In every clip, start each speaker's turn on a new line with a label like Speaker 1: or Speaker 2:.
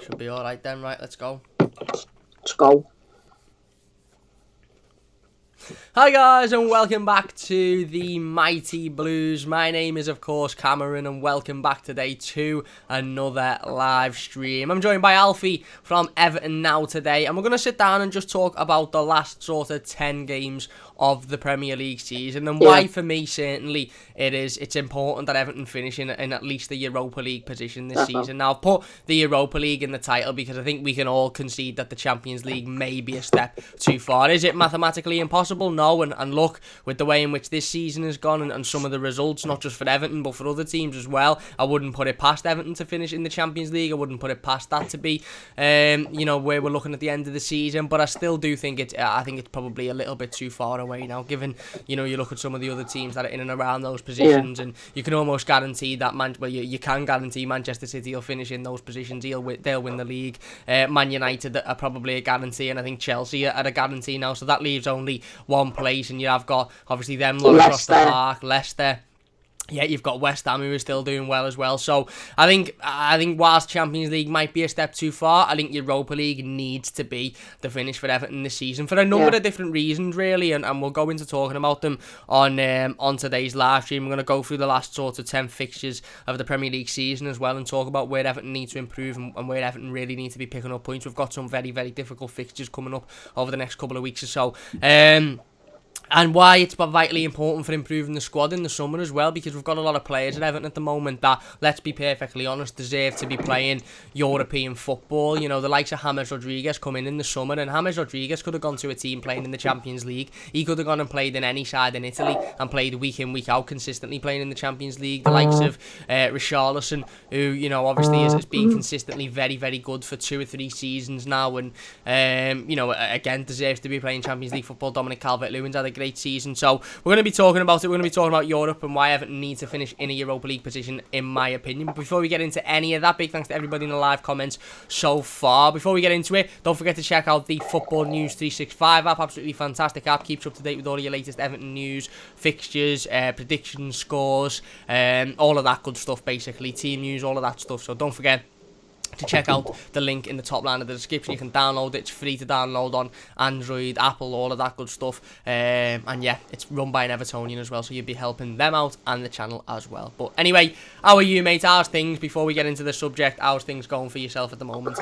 Speaker 1: Should be alright then, right, let's go.
Speaker 2: Let's go.
Speaker 1: Hi guys and welcome back to the Mighty Blues. My name is of course Cameron and welcome back today to another live stream. I'm joined by Alfie from Everton now today and we're going to sit down and just talk about the last sort of 10 games of the Premier League season and why for me certainly it's important that Everton finish in at least the Europa League position this season. Now I've put the Europa League in the title because I think we can all concede that the Champions League may be a step too far. Is it mathematically impossible? No, and look, with the way in which this season has gone and some of the results, not just for Everton but for other teams as well, I wouldn't put it past Everton to finish in the Champions League. I wouldn't put it past that to be where we're looking at the end of the season, but I still do think it's probably a little bit too far away now, given you look at some of the other teams that are in and around those positions, and you can almost guarantee that you can guarantee Manchester City will finish in those positions. They'll win the league. Man United are probably a guarantee, and I think Chelsea are a guarantee now, so that leaves only one place, and you have got obviously them lot across the park, Leicester. Yeah, you've got West Ham who are still doing well as well. So I think whilst Champions League might be a step too far, I think Europa League needs to be the finish for Everton this season for a number of different reasons, really, and we'll go into talking about them on today's live stream. We're going to go through the last sort of 10 fixtures of the Premier League season as well and talk about where Everton need to improve and where Everton really need to be picking up points. We've got some very, very difficult fixtures coming up over the next couple of weeks or so. And why it's vitally important for improving the squad in the summer as well, because we've got a lot of players at Everton at the moment that, let's be perfectly honest, deserve to be playing European football. The likes of James Rodriguez come in the summer, and James Rodriguez could have gone to a team playing in the Champions League. He could have gone and played in any side in Italy and played week in, week out, consistently playing in the Champions League. The likes of Richarlison, who, obviously has been consistently very, very good for 2 or 3 seasons now, and, again, deserves to be playing Champions League football. Dominic Calvert-Lewin's had a great season, so we're going to be talking about it. We're going to be talking about Europe and why Everton need to finish in a Europa League position, in my opinion. But before we get into any of that, big thanks to everybody in the live comments so far. Before we get into it, don't forget to check out the Football News 365 app. Absolutely fantastic app, keeps up to date with all your latest Everton news, fixtures, predictions, scores, all of that good stuff, basically, team news, all of that stuff. So don't forget to check out the link in the top line of the description. You can download it. It's free to download on Android, Apple, all of that good stuff. And yeah, it's run by an Evertonian as well, so you'll be helping them out and the channel as well. But anyway, how are you, mate? How's things? Before we get into the subject, how's things going for yourself at the moment?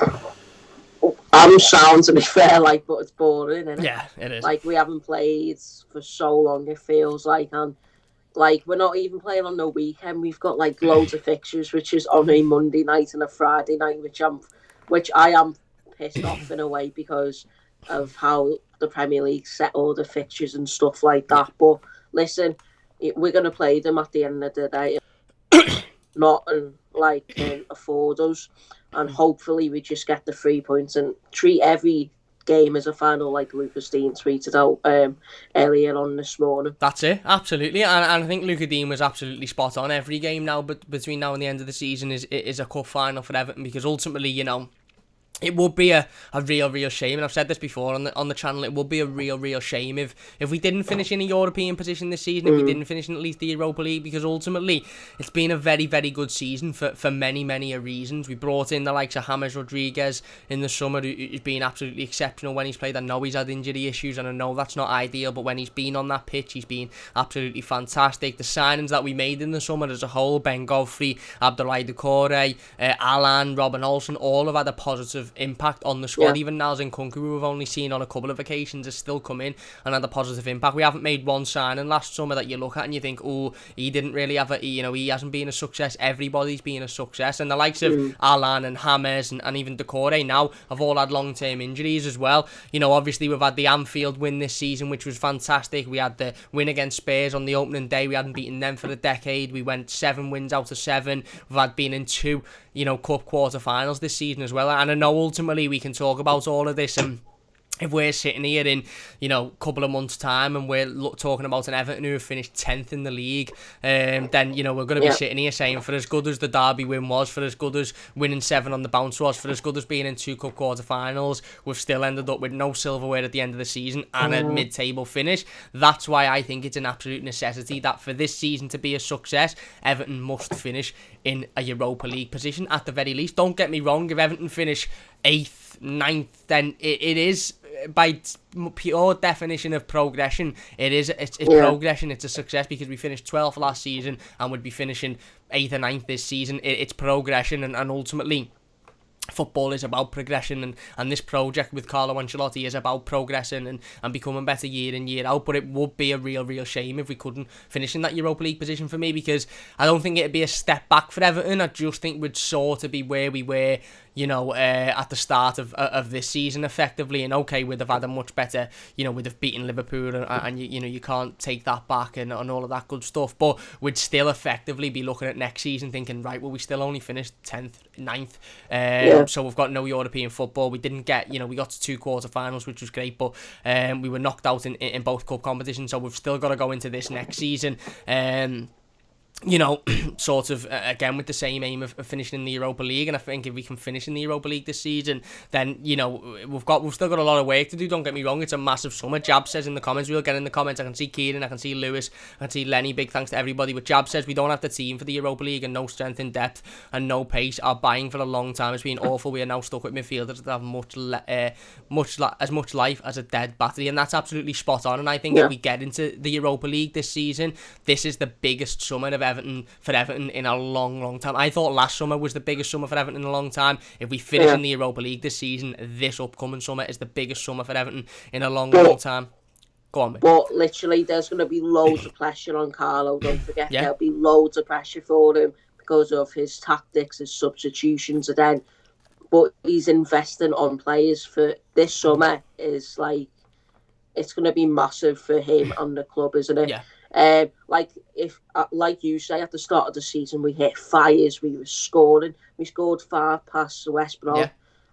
Speaker 2: I'm sound, to be fair, but it's boring, isn't it?
Speaker 1: Yeah, it is.
Speaker 2: We haven't played for so long, it feels like, and we're not even playing on the weekend. We've got loads of fixtures, which is on a Monday night and a Friday night, which I am pissed off in a way because of how the Premier League set all the fixtures and stuff like that. But listen, we're gonna play them at the end of the day, not afford us, and hopefully we just get the 3 points and treat every game as a final, like Lucas Dean tweeted out earlier on this morning.
Speaker 1: That's it, absolutely, and I think Lucas Dean was absolutely spot on. Every game now, but between now and the end of the season is a cup final for Everton, because ultimately, it would be a real shame, and I've said this before on the channel, it would be a real shame if we didn't finish in a European position this season, if we didn't finish in at least the Europa League, because ultimately it's been a very, very good season for many reasons. We brought in the likes of James Rodriguez in the summer, who's been absolutely exceptional when he's played. I know he's had injury issues, and I know that's not ideal, but when he's been on that pitch, he's been absolutely fantastic. The signings that we made in the summer as a whole, Ben Godfrey, Abdoulaye Doucouré, Alan, Robin Olsen, all have had a positive impact on the squad. Even Nels Nkunku, who we've only seen on a couple of occasions, has still come in and had a positive impact. We haven't made one signing last summer that you look at and you think, oh, he didn't really have he hasn't been a success. Everybody's been a success, and the likes of Alan and James and even Doucouré now have all had long-term injuries as well. Obviously we've had the Anfield win this season, which was fantastic. We had the win against Spurs on the opening day. We hadn't beaten them for a decade. We went 7 wins out of 7. We've been in 2 cup quarter-finals this season as well, and I know ultimately we can talk about all of this and if we're sitting here in, a couple of months' time and we're talking about an Everton who have finished 10th in the league, then, we're going to be sitting here saying, for as good as the Derby win was, for as good as winning 7 on the bounce was, for as good as being in 2 cup quarter-finals, we've still ended up with no silverware at the end of the season and a mid-table finish. That's why I think it's an absolute necessity that for this season to be a success, Everton must finish in a Europa League position at the very least. Don't get me wrong, if Everton finish 8th, 9th, then it is, by pure definition of progression, it's progression, it's a success, because we finished 12th last season and would be finishing 8th or 9th this season. It's progression, and ultimately football is about progression, and this project with Carlo Ancelotti is about progressing and becoming better year in, year out. But it would be a real shame if we couldn't finish in that Europa League position for me, because I don't think it'd be a step back for Everton. I just think we'd sort of be where we were, at the start of this season, effectively. And okay, we'd have had a much better, we'd have beaten Liverpool, and you can't take that back and all of that good stuff. But we'd still effectively be looking at next season thinking, right, well, we still only finished 10th, 9th. So we've got no European football. We didn't get, we got to 2 quarter-finals, which was great, but we were knocked out in both cup competitions. So we've still got to go into this next season, sort of, again, with the same aim of finishing in the Europa League. And I think if we can finish in the Europa League this season, then, we've still got a lot of work to do. Don't get me wrong, it's a massive summer. Jab says in the comments, we'll get in the comments, I can see Kieran, I can see Lewis, I can see Lenny, big thanks to everybody. But Jab says we don't have the team for the Europa League, and no strength in depth and no pace. Our buying for a long time has been awful. We are now stuck with midfielders that have as much life as a dead battery, and that's absolutely spot on. And I think if we get into the Europa League this season, this is the biggest summer of for Everton in a long time. I thought last summer was the biggest summer for Everton in a long time. If we finish in the Europa League this season, this upcoming summer is the biggest summer for Everton in a long time. Go on, mate.
Speaker 2: But literally, there's going to be loads of pressure on Carlo. Don't forget, there'll be loads of pressure for him because of his tactics, his substitutions again. But he's investing on players for this summer. Is like, it's going to be massive for him and the club, isn't it?
Speaker 1: Yeah.
Speaker 2: Like you say, at the start of the season, we hit fires. We were scoring. We scored 5 past West Brom,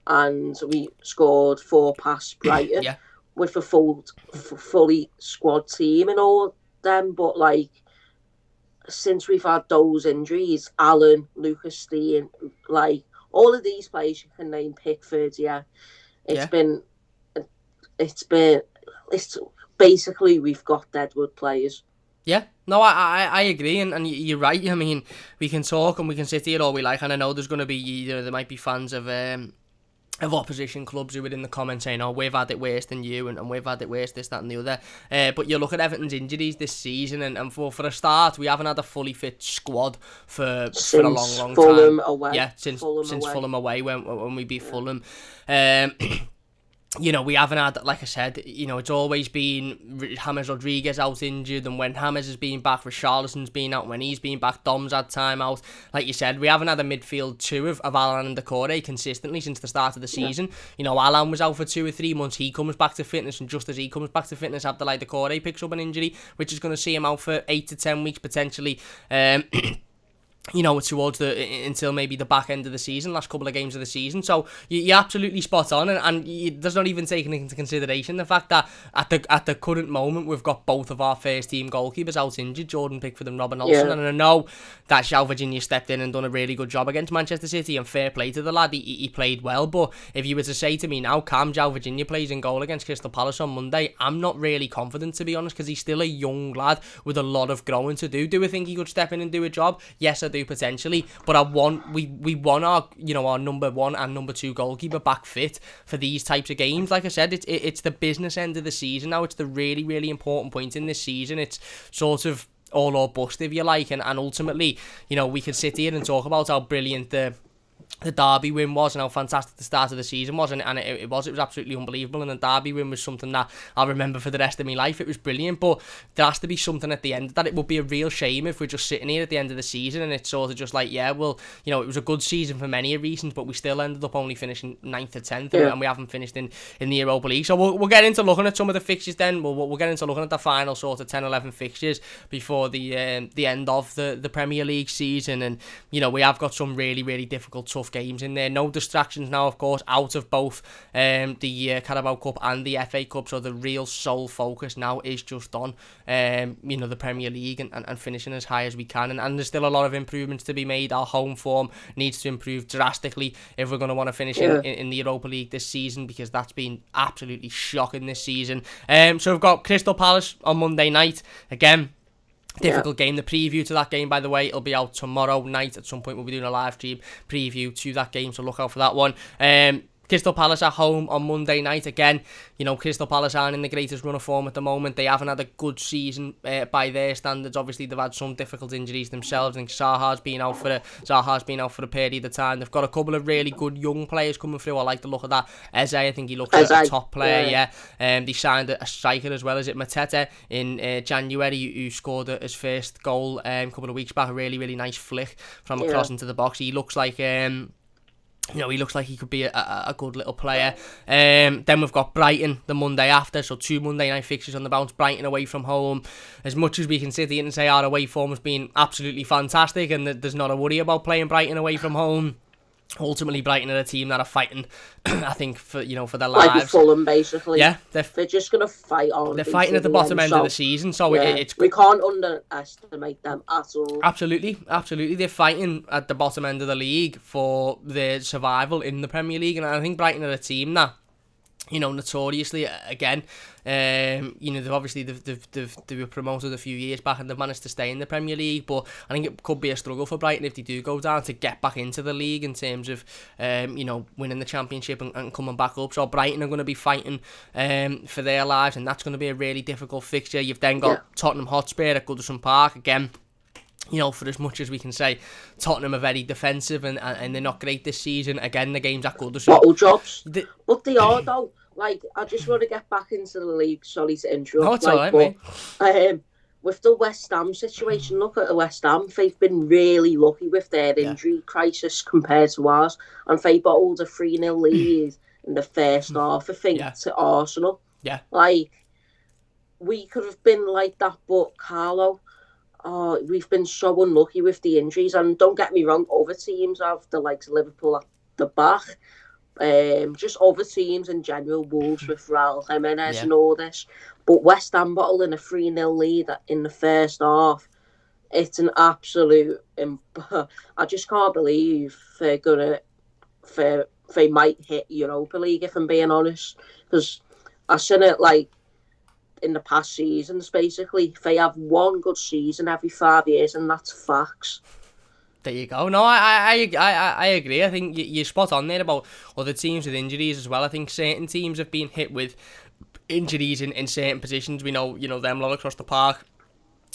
Speaker 2: and we scored 4 past Brighton with a fully squad team and all them. But since we've had those injuries, Allen, Lucas Steen, all of these players you can name, Pickford, it's basically we've got deadwood players.
Speaker 1: Yeah, no, I agree, and you're right. I mean, we can talk and we can sit here all we like, and I know there's going to be, there might be fans of opposition clubs who are in the comments saying, oh, we've had it worse than you, and we've had it worse, this, that and the other. But you look at Everton's injuries this season, and for a start, we haven't had a fully fit squad for a long
Speaker 2: Fulham
Speaker 1: time.
Speaker 2: Away.
Speaker 1: Yeah, since Fulham away when we beat Fulham. We haven't had, like I said, it's always been James Rodriguez out injured, and when James has been back, Richarlison's been out, when he's been back, Dom's had time out. Like you said, we haven't had a midfield 2 of Alan and Decore consistently since the start of the season. Alan was out for 2 or 3 months, he comes back to fitness, and just as he comes back to fitness, Abdoulaye Decore picks up an injury, which is going to see him out for 8 to 10 weeks potentially. Towards until maybe the back end of the season, last couple of games of the season. So you're absolutely spot on, and there's not even taking into consideration the fact that at the current moment we've got both of our first team goalkeepers out injured, Jordan Pickford and Robin Olsen, and I know that João Virginia stepped in and done a really good job against Manchester City, and fair play to the lad, he played well. But if you were to say to me now, Cam João Virginia plays in goal against Crystal Palace on Monday, I'm not really confident, to be honest, because he's still a young lad with a lot of growing to do. Do I think he could step in and do a job? Yes, I do, potentially, but we want our number 1 and number 2 goalkeeper back fit for these types of games. Like I said, it's the business end of the season now. It's the really important point in this season. It's sort of all or bust, if you like, and ultimately, we could sit here and talk about how brilliant the Derby win was and how fantastic the start of the season was, and it was absolutely unbelievable, and the Derby win was something that I'll remember for the rest of my life. It was brilliant, but there has to be something at the end of that. It would be a real shame if we're just sitting here at the end of the season and it's sort of just like, it was a good season for many reasons, but we still ended up only finishing 9th or 10th, and we haven't finished in the Europa League. So we'll get into looking at some of the fixtures then. We'll get into looking at the final sort of 10-11 fixtures before the end of the Premier League season, and we have got some really difficult tough games in there. No distractions now, of course, out of both the Carabao Cup and the FA Cup. So the real sole focus now is just on the Premier League and finishing as high as we can. And there's still a lot of improvements to be made. Our home form needs to improve drastically if we're going to want to finish in the Europa League this season, because that's been absolutely shocking this season. So we've got Crystal Palace on Monday night. Again, difficult game. The preview to that game, by the way, it'll be out tomorrow night. At some point we'll be doing a live stream preview to that game, so look out for that one. Crystal Palace at home on Monday night. Again, Crystal Palace aren't in the greatest run of form at the moment. They haven't had a good season by their standards. Obviously, they've had some difficult injuries themselves. I think Zaha's been out for a period of time. They've got a couple of really good young players coming through. I like the look of that. Eze, I think he looks like a top player. They signed a striker as well. Is it Matete in January, who scored his first goal a couple of weeks back? A really, really nice flick from across into the box. He looks like he looks like he could be a good little player. Then we've got Brighton the Monday after, so 2 Monday night fixtures on the bounce. Brighton away from home. As much as we can sit here and say our away form has been absolutely fantastic and there's not a worry about playing Brighton away from home, ultimately Brighton are a team that are fighting, I think, for their lives.
Speaker 2: Like Fulham, basically.
Speaker 1: Yeah,
Speaker 2: they're just going to fight on.
Speaker 1: They're fighting at the bottom end of the season, so it's
Speaker 2: we can't underestimate them at all.
Speaker 1: Absolutely. They're fighting at the bottom end of the league for their survival in the Premier League, and I think Brighton are a team that, notoriously, again, they've obviously they were promoted a few years back and they've managed to stay in the Premier League, but I think it could be a struggle for Brighton if they do go down to get back into the league in terms of winning the Championship and coming back up. So Brighton are going to be fighting for their lives, and that's going to be a really difficult fixture. You've then got Tottenham Hotspur at Goodison Park again. For as much as we can say, Tottenham are very defensive and they're not great this season. Again, the game's at Goodison.
Speaker 2: Bottle jobs. But they are, though. Like, I just want to get back into the league. Sorry to interrupt.
Speaker 1: No, it's alright, mate.
Speaker 2: With the West Ham situation, look at the West Ham. They've been really lucky with their injury crisis compared to ours. And they bottled a 3-0 lead in the first half, I think, to Arsenal. Yeah. Like, we could have been like that, but Carlo... Oh, we've been so unlucky with the injuries, and don't get me wrong, other teams have the likes of Liverpool at the back, just other teams in general, Wolves with Raul Jimenez and all this, but West Ham bottling a 3-0 lead in the first half, it's an absolute, I just can't believe they might hit Europa League, if I'm being honest, because I've seen it like in the past seasons, basically. They have one good season every 5 years, and that's facts.
Speaker 1: There you go. No, I agree. I think you're spot on there about other teams with injuries as well. I think certain teams have been hit with injuries in certain positions. We know, them lot across the park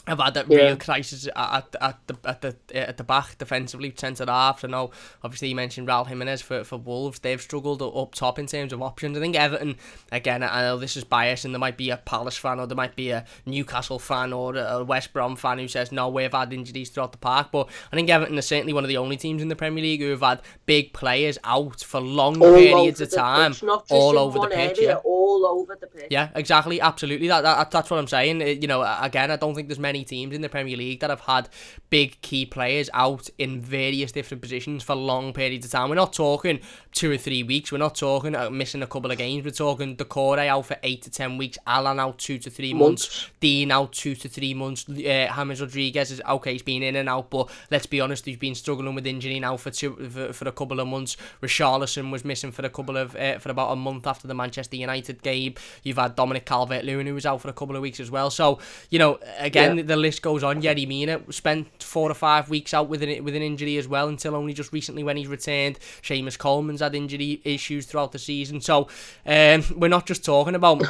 Speaker 1: have had that real crisis at the back defensively, centre half. So now, obviously, you mentioned Raul Jimenez for Wolves. They've struggled up top in terms of options. I think Everton, again, I know this is biased, and there might be a Palace fan, or there might be a Newcastle fan, or a West Brom fan who says, no, we've had injuries throughout the park. But I think Everton is certainly one of the only teams in the Premier League who have had big players out for long periods of time, all over the pitch.
Speaker 2: All over the pitch.
Speaker 1: Yeah, exactly, absolutely. That's what I'm saying. Again, I don't think there's many teams in the Premier League that have had big key players out in various different positions for long periods of time. We're not talking 2 or 3 weeks. We're not talking missing a couple of games. We're talking Decore out for 8 to 10 weeks. Alan out 2 to 3 months. Dean out 2 to 3 months. James Rodriguez is okay. He's been in and out, but let's be honest, he's been struggling with injury now for a couple of months. Richarlison was missing for about a month after the Manchester United game. You've had Dominic Calvert-Lewin, who was out for a couple of weeks as well. So again, the list goes on. Yerry Mina spent 4 or 5 weeks out with an injury as well, until only just recently when he returned. Seamus Coleman's had injury issues throughout the season. So we're not just talking about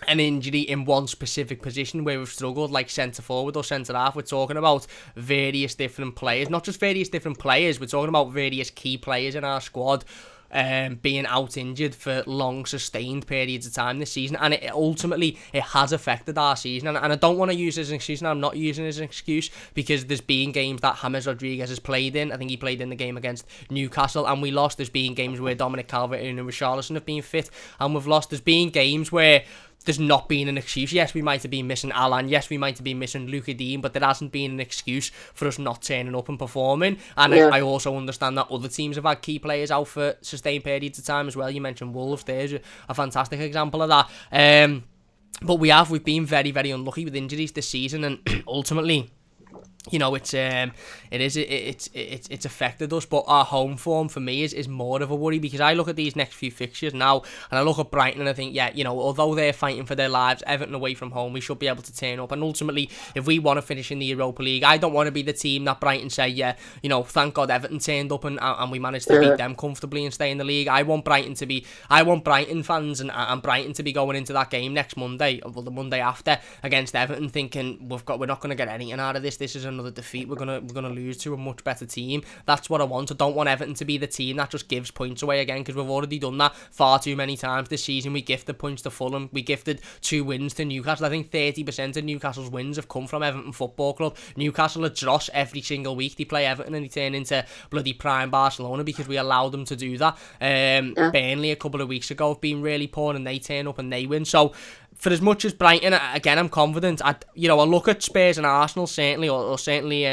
Speaker 1: an injury in one specific position where we've struggled, like centre forward or centre half. We're talking about various different players, not just various different players. We're talking about various key players in our squad being out injured for long sustained periods of time this season, and it ultimately has affected our season, and I don't want to use it as an excuse, and I'm not using it as an excuse, because there's been games that James Rodriguez has played in. I think he played in the game against Newcastle and we lost. There's been games where Dominic Calvert-Lewin and Richarlison have been fit and we've lost. There's been games where there's not been an excuse. Yes, we might have been missing Alan. Yes, we might have been missing Luca Dean, but there hasn't been an excuse for us not turning up and performing. And I also understand that other teams have had key players out for sustained periods of time as well. You mentioned Wolves. There's a fantastic example of that. But we've been very, very unlucky with injuries this season, and ultimately, you know, it's affected us. But our home form for me is more of a worry, because I look at these next few fixtures now and I look at Brighton and I think, yeah, you know, although they're fighting for their lives, Everton away from home, we should be able to turn up. And ultimately, if we want to finish in the Europa League, I don't want to be the team that Brighton say, yeah, you know, thank God Everton turned up and we managed to beat them comfortably and stay in the league. I want Brighton fans and Brighton to be going into that game next Monday, or the Monday after, against Everton, thinking we're not going to get anything out of this. This is another defeat. We're gonna lose to a much better team. That's what I want. I don't want Everton to be the team that just gives points away again, because we've already done that far too many times this season. We gifted points to Fulham. We gifted 2 wins to Newcastle. I think 30% of Newcastle's wins have come from Everton Football Club. Newcastle are dross every single week. They play Everton and they turn into bloody prime Barcelona because we allowed them to do that. Burnley a couple of weeks ago have been really poor and they turn up and they win. So for as much as Brighton, again, I'm confident. I look at Spurs and Arsenal, certainly, or certainly,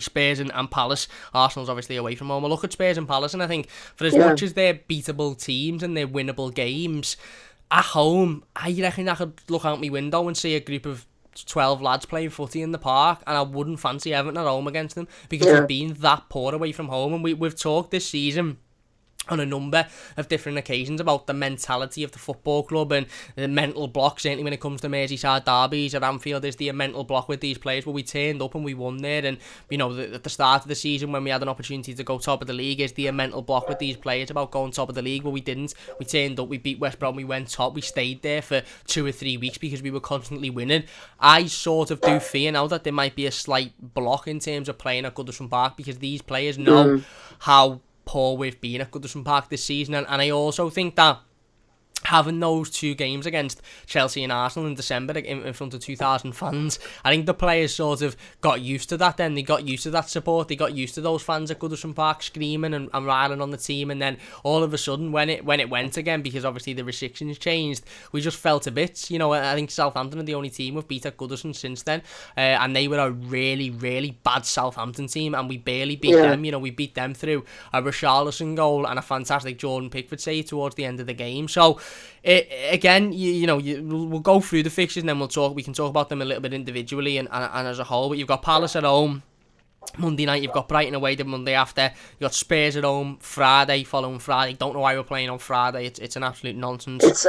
Speaker 1: Spurs and Palace. Arsenal's obviously away from home. I look at Spurs and Palace and I think, for as much as they're beatable teams and they're winnable games, at home, I reckon I could look out my window and see a group of 12 lads playing footy in the park, and I wouldn't fancy Everton at home against them, because we've been that poor away from home. And we've talked this season on a number of different occasions about the mentality of the football club and the mental block, certainly when it comes to Merseyside derbies at Anfield. Is the mental block with these players, but we turned up and we won there. And you know, at the start of the season when we had an opportunity to go top of the league, is the mental block with these players about going top of the league? But we didn't. We turned up, we beat West Brom, we went top, we stayed there for 2 or 3 weeks because we were constantly winning. I sort of do fear now that there might be a slight block in terms of playing at Goodison Park, because these players know how poor we've been at Goodison Park this season, and I also think that having those 2 games against Chelsea and Arsenal in December in front of 2,000 fans, I think the players sort of got used to that then. They got used to that support. They got used to those fans at Goodison Park screaming and riling on the team. And then all of a sudden, when it went again, because obviously the restrictions changed, we just fell to bits. You know, I think Southampton are the only team we've beat at Goodison since then. And they were a really, really bad Southampton team, and we barely beat them. You know, we beat them through a Richarlison goal and a fantastic Jordan Pickford save towards the end of the game. So, we'll go through the fixtures and then we can talk about them a little bit individually and as a whole. But you've got Palace at home Monday night, you've got Brighton away the Monday after, you've got Spurs at home following Friday. Don't know why we're playing on Friday. It's an absolute nonsense.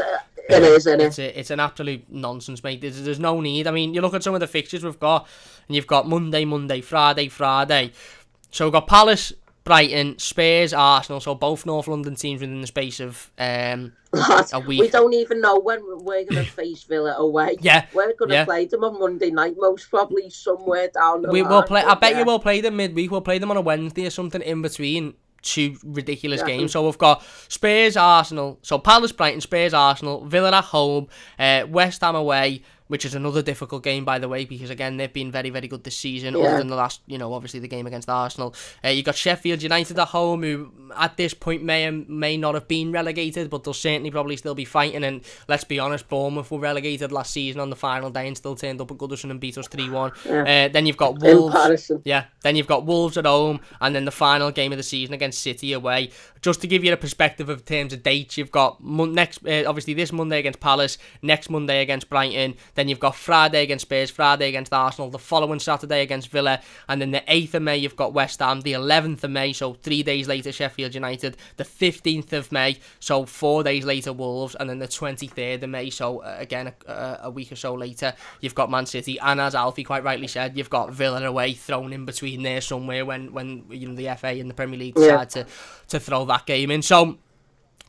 Speaker 1: It's an absolute nonsense, mate. There's no need. I mean, you look at some of the fixtures we've got, and you've got Monday, Friday. So we've got Palace, Brighton, Spurs, Arsenal, so both North London teams within the space of a week.
Speaker 2: We don't even know when we're going to face Villa away. We're going to play them on Monday night, most probably somewhere down the line.
Speaker 1: Will play. I bet you we'll play them midweek. We'll play them on a Wednesday or something in between 2 ridiculous games. So we've got Spurs, Arsenal, so Palace, Brighton, Spurs, Arsenal, Villa at home, West Ham away, which is another difficult game, by the way, because again they've been very, very good this season, other than the last, obviously the game against Arsenal. You've got Sheffield United at home, who at this point may not have been relegated, but they'll certainly probably still be fighting. And let's be honest, Bournemouth were relegated last season on the final day and still turned up at Goodison and beat us 3-1. Then you've got Wolves. Then you've got Wolves at home, and then the final game of the season against City away. Just to give you a perspective of terms of dates, you've got obviously this Monday against Palace, next Monday against Brighton. Then you've got Friday against Spurs, Friday against Arsenal, the following Saturday against Villa, and then the 8th of May you've got West Ham, the 11th of May, so 3 days later Sheffield United, the 15th of May, so 4 days later Wolves, and then the 23rd of May, so again a week or so later, you've got Man City, and as Alfie quite rightly said, you've got Villa away thrown in between there somewhere when the FA and the Premier League decide to throw that game in. So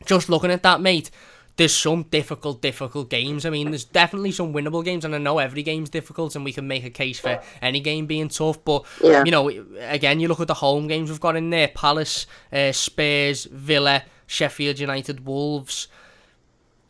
Speaker 1: just looking at that, mate, there's some difficult games. I mean, there's definitely some winnable games, and I know every game's difficult, and we can make a case for any game being tough. But, again, you look at the home games we've got in there, Palace, Spurs, Villa, Sheffield United, Wolves.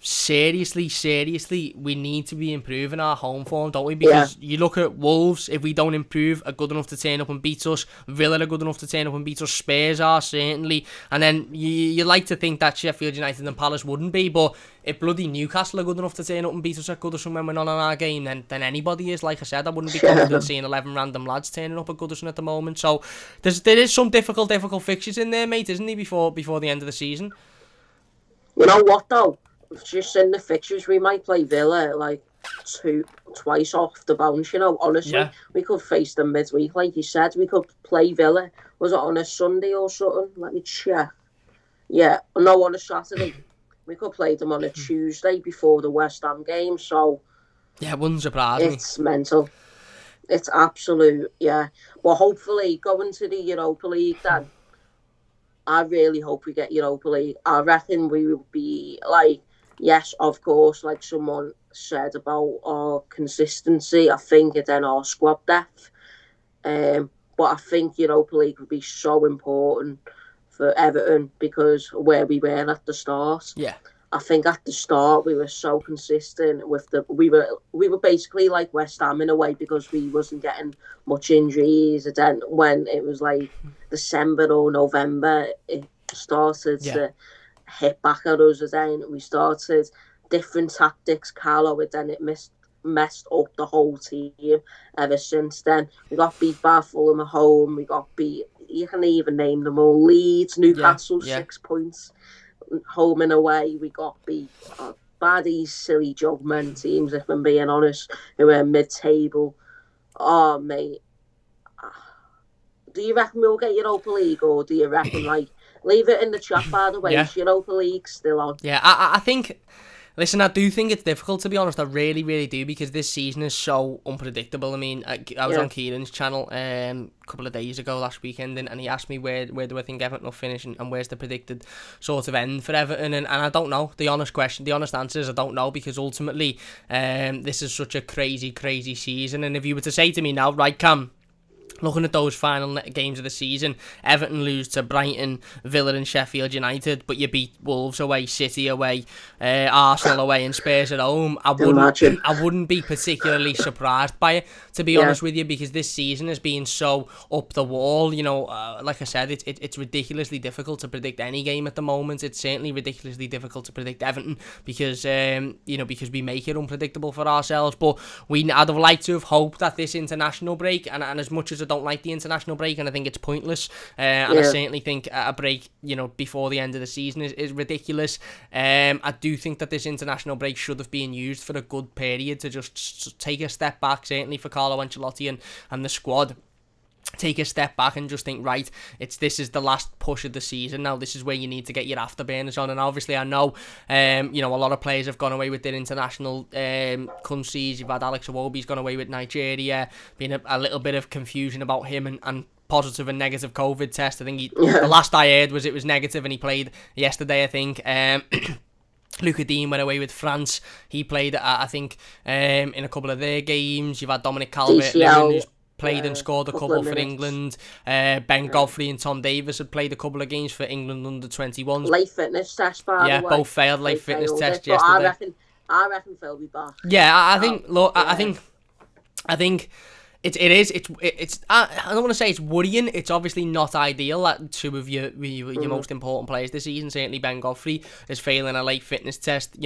Speaker 1: seriously, we need to be improving our home form, don't we? Because you look at Wolves, if we don't improve, are good enough to turn up and beat us. Villa are good enough to turn up and beat us. Spurs are, certainly. And then you like to think that Sheffield United and Palace wouldn't be, but if bloody Newcastle are good enough to turn up and beat us at Goodison when we're not on our game, then anybody is. Like I said, I wouldn't be confident seeing 11 random lads turning up at Goodison at the moment. So there is some difficult fixtures in there, mate, isn't there, before the end of the season?
Speaker 2: You know what, though? Just in the fixtures, we might play Villa like twice off the bounce, you know. Honestly, we could face them midweek, like you said. We could play Villa. Was it on a Sunday or something? Let me check. Yeah, no, on a Saturday. We could play them on a Tuesday before the West Ham game. So
Speaker 1: yeah, it wouldn't surprise me.
Speaker 2: It's mental. It's absolute, yeah. Well, hopefully going to the Europa League then. I really hope we get Europa League. I reckon we will be like, yes, of course, like someone said about our consistency. I think it's then our squad depth. But I think Europa League would be so important for Everton because where we were at the start.
Speaker 1: Yeah.
Speaker 2: I think at the start we were so consistent with we were basically like West Ham in a way because we wasn't getting much injuries. And then when it was like December or November, it started to hit back at us. And then we started different tactics. Carlo, and then it messed up the whole team. Ever since then, we got beat by Fulham at home. We got beat. You can even name them all. Leeds, Newcastle, 6 points. Home and away, we got beat by these silly jugman teams, if I'm being honest, who are mid-table. Oh, mate. Do you reckon we'll get Europa League, or do you reckon, like, leave it in the chat, by the way, is Europa League still on?
Speaker 1: Yeah, I think... Listen, I do think it's difficult, to be honest. I really, really do, because this season is so unpredictable. I mean, I was on Kieran's channel a couple of days ago, last weekend, and he asked me where do I think Everton will finish and where's the predicted sort of end for Everton, and I don't know. The honest answer is I don't know, because ultimately this is such a crazy season, and if you were to say to me now, right, Cam, looking at those final games of the season, Everton lose to Brighton, Villa and Sheffield United, but you beat Wolves away, City away, Arsenal away and Spurs at home. I wouldn't be particularly surprised by it, to be honest with you, because this season has been so up the wall. You know, like I said, it's ridiculously difficult to predict any game at the moment. It's certainly ridiculously difficult to predict Everton because because we make it unpredictable for ourselves. But I'd have liked to have hoped that this international break, and as much as I don't like the international break, and I think it's pointless, and I certainly think a break, before the end of the season is ridiculous. I do think that this international break should have been used for a good period to just take a step back, certainly for Carlo Ancelotti and the squad. Take a step back and just think, right, this is the last push of the season now. This is where you need to get your afterburners on. And obviously I know a lot of players have gone away with their international countries. You've had Alex Iwobi's gone away with Nigeria. Been a little bit of confusion about him and positive and negative COVID test. I think the last I heard was it was negative, and he played yesterday, I think. Luca Dean went away with France. He played, I think, in a couple of their games. You've had Dominic Calvert-Lewin, who's played and scored a couple for England. Ben Godfrey and Tom Davis had played a couple of games for England under 21s.
Speaker 2: Late fitness test, by the way.
Speaker 1: Yeah, both failed late fitness test yesterday.
Speaker 2: I reckon Phil will be back.
Speaker 1: Yeah, I think. Look, I think. It's I don't want to say it's worrying. It's obviously not ideal that two of your most important players this season, certainly Ben Godfrey, is failing a late fitness test,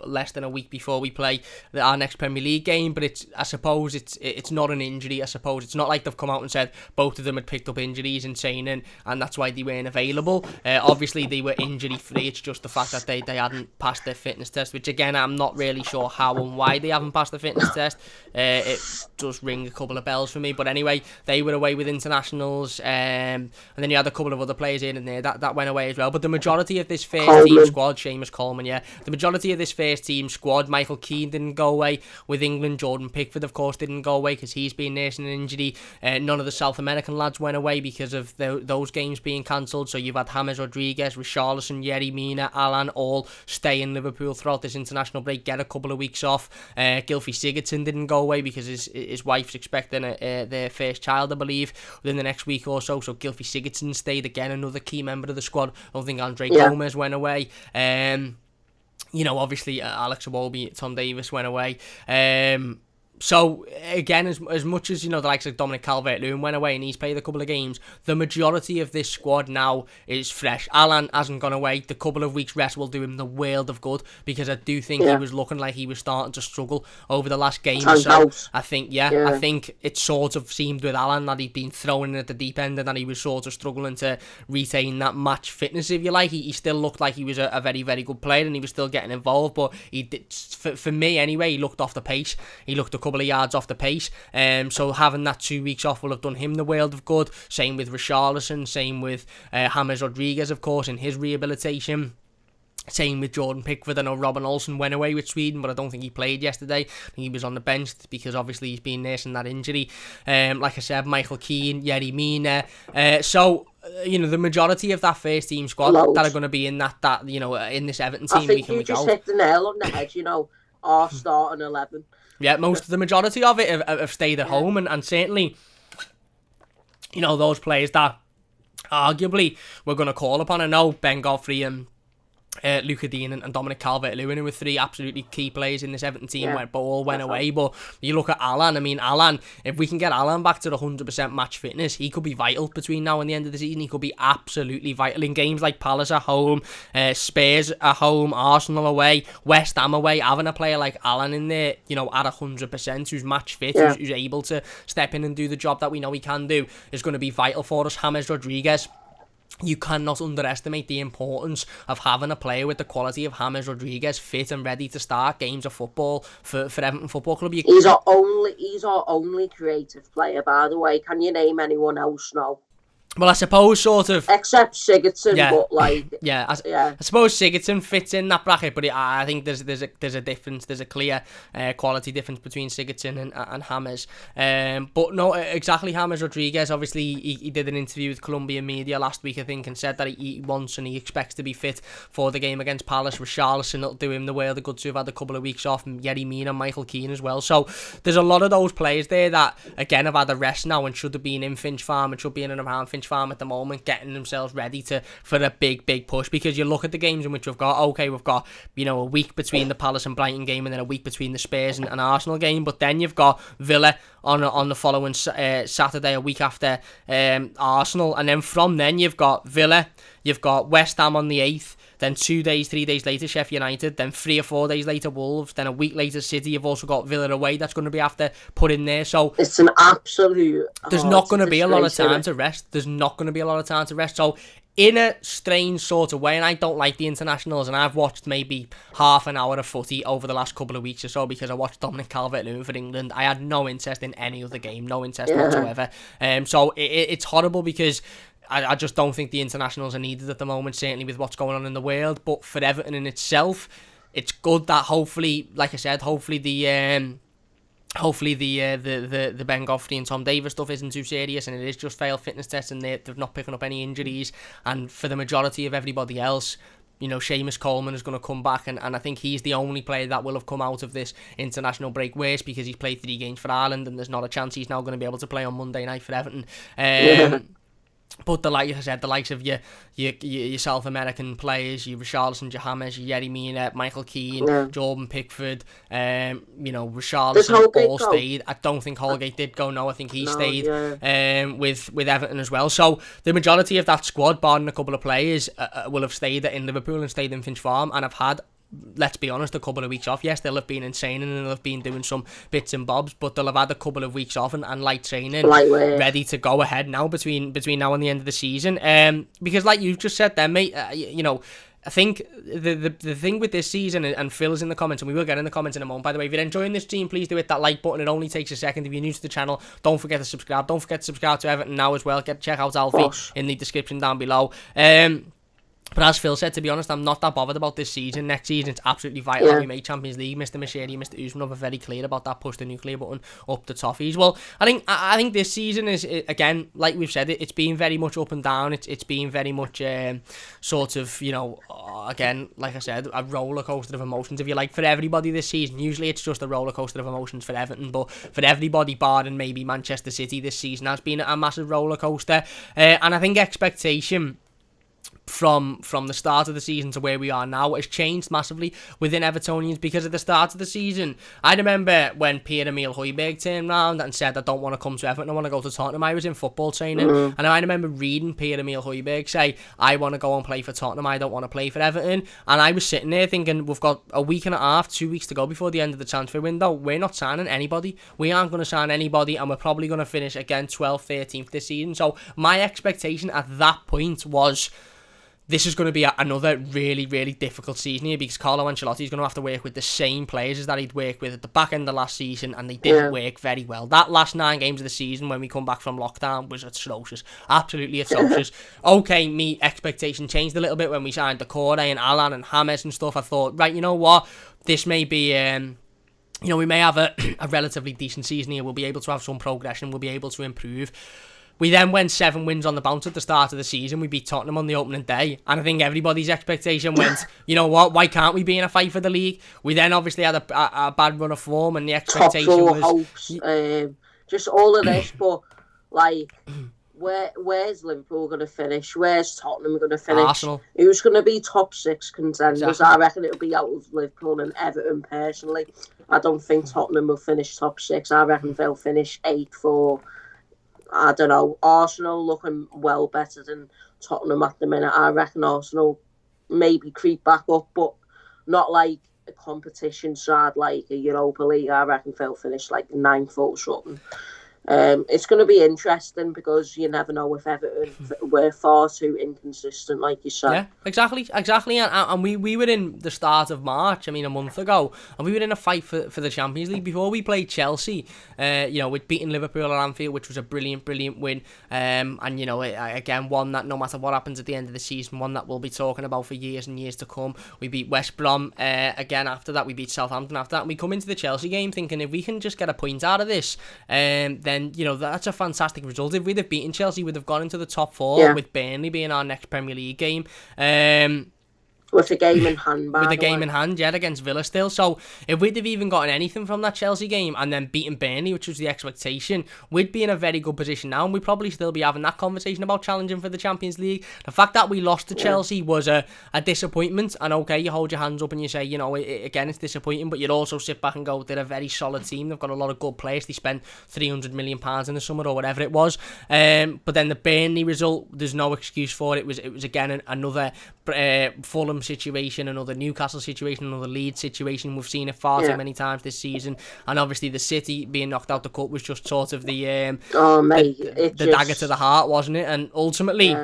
Speaker 1: less than a week before we play our next Premier League game. But I suppose it's not an injury. I suppose it's not like they've come out and said both of them had picked up injuries in training and that's why they weren't available. Obviously they were injury free. It's just the fact that they hadn't passed their fitness test, which again I'm not really sure how and why they haven't passed the fitness test. It does ring a couple of bells for me, but anyway, they were away with internationals, and then you had a couple of other players in and there that went away as well. But the majority of this first team squad, Seamus Coleman, the majority of this first team squad, Michael Keane didn't go away with England. Jordan Pickford, of course, didn't go away because he's been nursing an injury. None of the South American lads went away because of those games being cancelled. So you've had James Rodriguez, Richarlison, Yerry Mina, Alan all stay in Liverpool throughout this international break, get a couple of weeks off. Gylfi Sigurdsson didn't go away because his wife's expecting their first child, I believe, within the next week or so. So Gylfi Sigurdsson stayed, again another key member of the squad. I don't think Andre Gomez went away. Obviously Alex Iwobi, Tom Davies went away. So, again, as much as, the likes of Dominic Calvert-Lewin went away and he's played a couple of games, the majority of this squad now is fresh. Alan hasn't gone away. The couple of weeks rest will do him the world of good, because I do think he was looking like he was starting to struggle over the last game or so. I think it sort of seemed with Alan that he'd been thrown in at the deep end and that he was sort of struggling to retain that match fitness, if you like. He still looked like he was a very, very good player and he was still getting involved, but he did, for me anyway, he looked off the pace. He looked a couple of yards off the pace, so having that 2 weeks off will have done him the world of good. Same with Richarlison, same with James Rodriguez, of course, in his rehabilitation. Same with Jordan Pickford. I know Robin Olsen went away with Sweden, but I don't think he played yesterday. I think he was on the bench because obviously he's been nursing that injury. Like I said, Michael Keane, Yerry Mina. The majority of that first team squad that are going to be in that in this Everton team.
Speaker 2: I think you just hit the nail on the head. Our starting 11.
Speaker 1: Yeah, the majority of it have stayed at home, and certainly, those players that arguably we're going to call upon. I know Ben Godfrey and Luca Dean and Dominic Calvert-Lewin, who were three absolutely key players in this Everton team, but all went away. But you look at Alan. I mean, Alan, if we can get Alan back to the 100% match fitness, he could be vital between now and the end of the season. He could be absolutely vital in games like Palace at home, Spurs at home, Arsenal away, West Ham away. Having a player like Alan in there, at 100%, who's match fit, who's able to step in and do the job that we know he can do, is going to be vital for us. James Rodriguez, you cannot underestimate the importance of having a player with the quality of James Rodriguez fit and ready to start games of football for Everton Football Club.
Speaker 2: He's our only creative player, by the way. Can you name anyone else now?
Speaker 1: Well, I suppose sort of...
Speaker 2: Except Sigurdsson, but
Speaker 1: I suppose Sigurdsson fits in that bracket, but I think there's a difference. There's a clear quality difference between Sigurdsson and James. But no, exactly, James Rodriguez, obviously, he did an interview with Colombian media last week, I think, and said that he wants and he expects to be fit for the game against Palace. Richarlison, it'll do him the world of good to have had a couple of weeks off, and Yerry Mina and Michael Keane as well. So there's a lot of those players there that, again, have had a rest now and should have been in Finch Farm and should be in and around Finch Farm at the moment, getting themselves ready for a big push. Because you look at the games in which we've got a week between the Palace and Brighton game, and then a week between the Spurs and Arsenal game, but then you've got Villa on the following Saturday, a week after Arsenal, and then from then you've got Villa, you've got West Ham on the 8th, then 3 days later Sheffield United, then 3 or 4 days later Wolves, then a week later City. You've also got Villa away that's going to be after put in there. So
Speaker 2: it's an absolute...
Speaker 1: There's not going to be a lot of time to rest. So in a strange sort of way, and I don't like the internationals, and I've watched maybe half an hour of footy over the last couple of weeks or so because I watched Dominic Calvert-Lewin for England. I had no interest in any other game, no interest whatsoever. So it's horrible because I just don't think the internationals are needed at the moment, certainly with what's going on in the world. But for Everton in itself, it's good that hopefully, like I said, hopefully the Ben Godfrey and Tom Davies stuff isn't too serious, and it is just failed fitness tests, and they're not picking up any injuries. And for the majority of everybody else, Seamus Coleman is going to come back, and I think he's the only player that will have come out of this international break worse, because he's played 3 games for Ireland, and there's not a chance he's now going to be able to play on Monday night for Everton. But like I said, the likes of your South American players, your Richarlison, your James, your Yerry Mina, Michael Keane, Jordan Pickford, Richarlison all stayed. I don't think Holgate did go. No, I think he stayed with Everton as well. So the majority of that squad, barring a couple of players, will have stayed in Liverpool and stayed in Finch Farm, and have had, let's be honest, a couple of weeks off. Yes, they'll have been in training and they'll have been doing some bits and bobs, but they'll have had a couple of weeks off and light training, ready to go ahead now between now and the end of the season. Because like you've just said there, mate, I think the thing with this season, and Phil's in the comments, and we will get in the comments in a moment. By the way, if you're enjoying this stream, please do hit that like button. It only takes a second. If you're new to the channel, don't forget to subscribe. Don't forget to subscribe to Everton now as well. Check out Alfie in the description down below. But as Phil said, to be honest, I'm not that bothered about this season. Next season, it's absolutely vital that we make Champions League. Mr. Machedi and Mr. Usmanov are very clear about that. Push the nuclear button up the Toffees. Well, I think this season is, again, like we've said, it's been very much up and down. It's been very much sort of, again, like I said, a roller coaster of emotions, if you like, for everybody this season. Usually it's just a roller coaster of emotions for Everton, but for everybody, barring maybe Manchester City, this season has been a massive roller coaster. And I think expectation from the start of the season to where we are now has changed massively within Evertonians because at the start of the season, I remember when Pierre-Emile Højbjerg turned around and said, I don't want to come to Everton, I want to go to Tottenham. I was in football training, and I remember reading Pierre-Emile Højbjerg say, I want to go and play for Tottenham, I don't want to play for Everton. And I was sitting there thinking, we've got a week and a half, 2 weeks to go before the end of the transfer window. We're not signing anybody. We aren't going to sign anybody, and we're probably going to finish again 12th, 13th this season. So my expectation at that point was, this is going to be another really, really difficult season here because Carlo Ancelotti is going to have to work with the same players as that he'd worked with at the back end of last season, and they didn't work very well. That last 9 games of the season when we come back from lockdown was atrocious. Absolutely atrocious. Okay, me expectation changed a little bit when we signed Decore and Alan and James and stuff. I thought, right, you know what? This may be... we may have a relatively decent season here. We'll be able to have some progression. We'll be able to improve. We then went 7 wins on the bounce at the start of the season. We beat Tottenham on the opening day. And I think everybody's expectation went, you know what, why can't we be in a fight for the league? We then obviously had a bad run of form, and the expectation
Speaker 2: top 4
Speaker 1: was...
Speaker 2: hopes, just all of this, but, like, where's Liverpool going to finish? Where's Tottenham going to finish?
Speaker 1: Arsenal.
Speaker 2: Who's going to be top 6 contenders?
Speaker 1: Exactly.
Speaker 2: I reckon it'll be out of Liverpool and Everton, personally. I don't think Tottenham will finish top 6. I reckon they'll finish 8th or... I don't know. Arsenal looking well better than Tottenham at the minute. I reckon Arsenal maybe creep back up, but not like a competition side like a Europa League. I reckon they'll finish like 9th or something. It's going to be interesting because you never know with Everton. We're far too inconsistent, like you said.
Speaker 1: Yeah, exactly. And we were in the start of March, a month ago, and we were in a fight for the Champions League before we played Chelsea. We'd beaten Liverpool at Anfield, which was a brilliant win. Again, one that no matter what happens at the end of the season, one that we'll be talking about for years and years to come. We beat West Brom again after that. We beat Southampton after that. And we come into the Chelsea game thinking if we can just get a point out of this, then that's a fantastic result. If we'd have beaten Chelsea, we'd have gone into the top 4 with Burnley being our next Premier League game.
Speaker 2: With a game in hand,
Speaker 1: against Villa still. So if we'd have even gotten anything from that Chelsea game and then beaten Burnley, which was the expectation, we'd be in a very good position now, and we'd probably still be having that conversation about challenging for the Champions League. The fact that we lost to Chelsea was a disappointment, and okay, you hold your hands up and you say, again, it's disappointing, but you'd also sit back and go, they're a very solid team, they've got a lot of good players, they spent £300 million in the summer or whatever it was. But then the Burnley result, there's no excuse for it. It was again another Fulham situation, another Newcastle situation, another Leeds situation. We've seen it far too many times this season, and obviously the City being knocked out the cup was just sort of the dagger to the heart, wasn't it? And ultimately,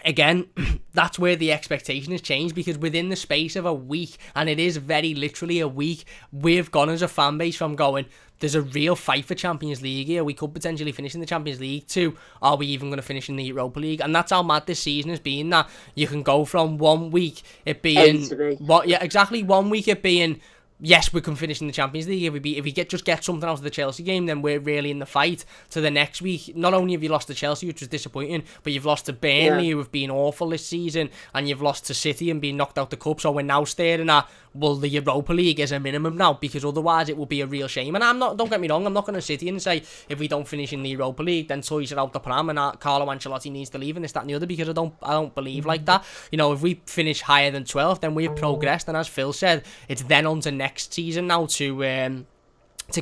Speaker 1: again, that's where the expectation has changed, because within the space of a week, and it is very literally a week, we've gone as a fan base from going, there's a real fight for Champions League here, we could potentially finish in the Champions League, to are we even going to finish in the Europa League? And that's how mad this season has been, that you can go from 1 week it being 1 week it being, yes, we can finish in the Champions League. If we get something out of the Chelsea game, then we're really in the fight. To the next week, not only have you lost to Chelsea, which was disappointing, but you've lost to Burnley, who have been awful this season, and you've lost to City and been knocked out the cup. So we're now staring at, well, the Europa League is a minimum now, because otherwise it will be a real shame. And don't get me wrong, I'm not going to sit here and say if we don't finish in the Europa League, then toys are out the pram and Carlo Ancelotti needs to leave and this, that and the other, because I don't believe like that. If we finish higher than 12th, then we've progressed, and as Phil said, it's then on to next season now to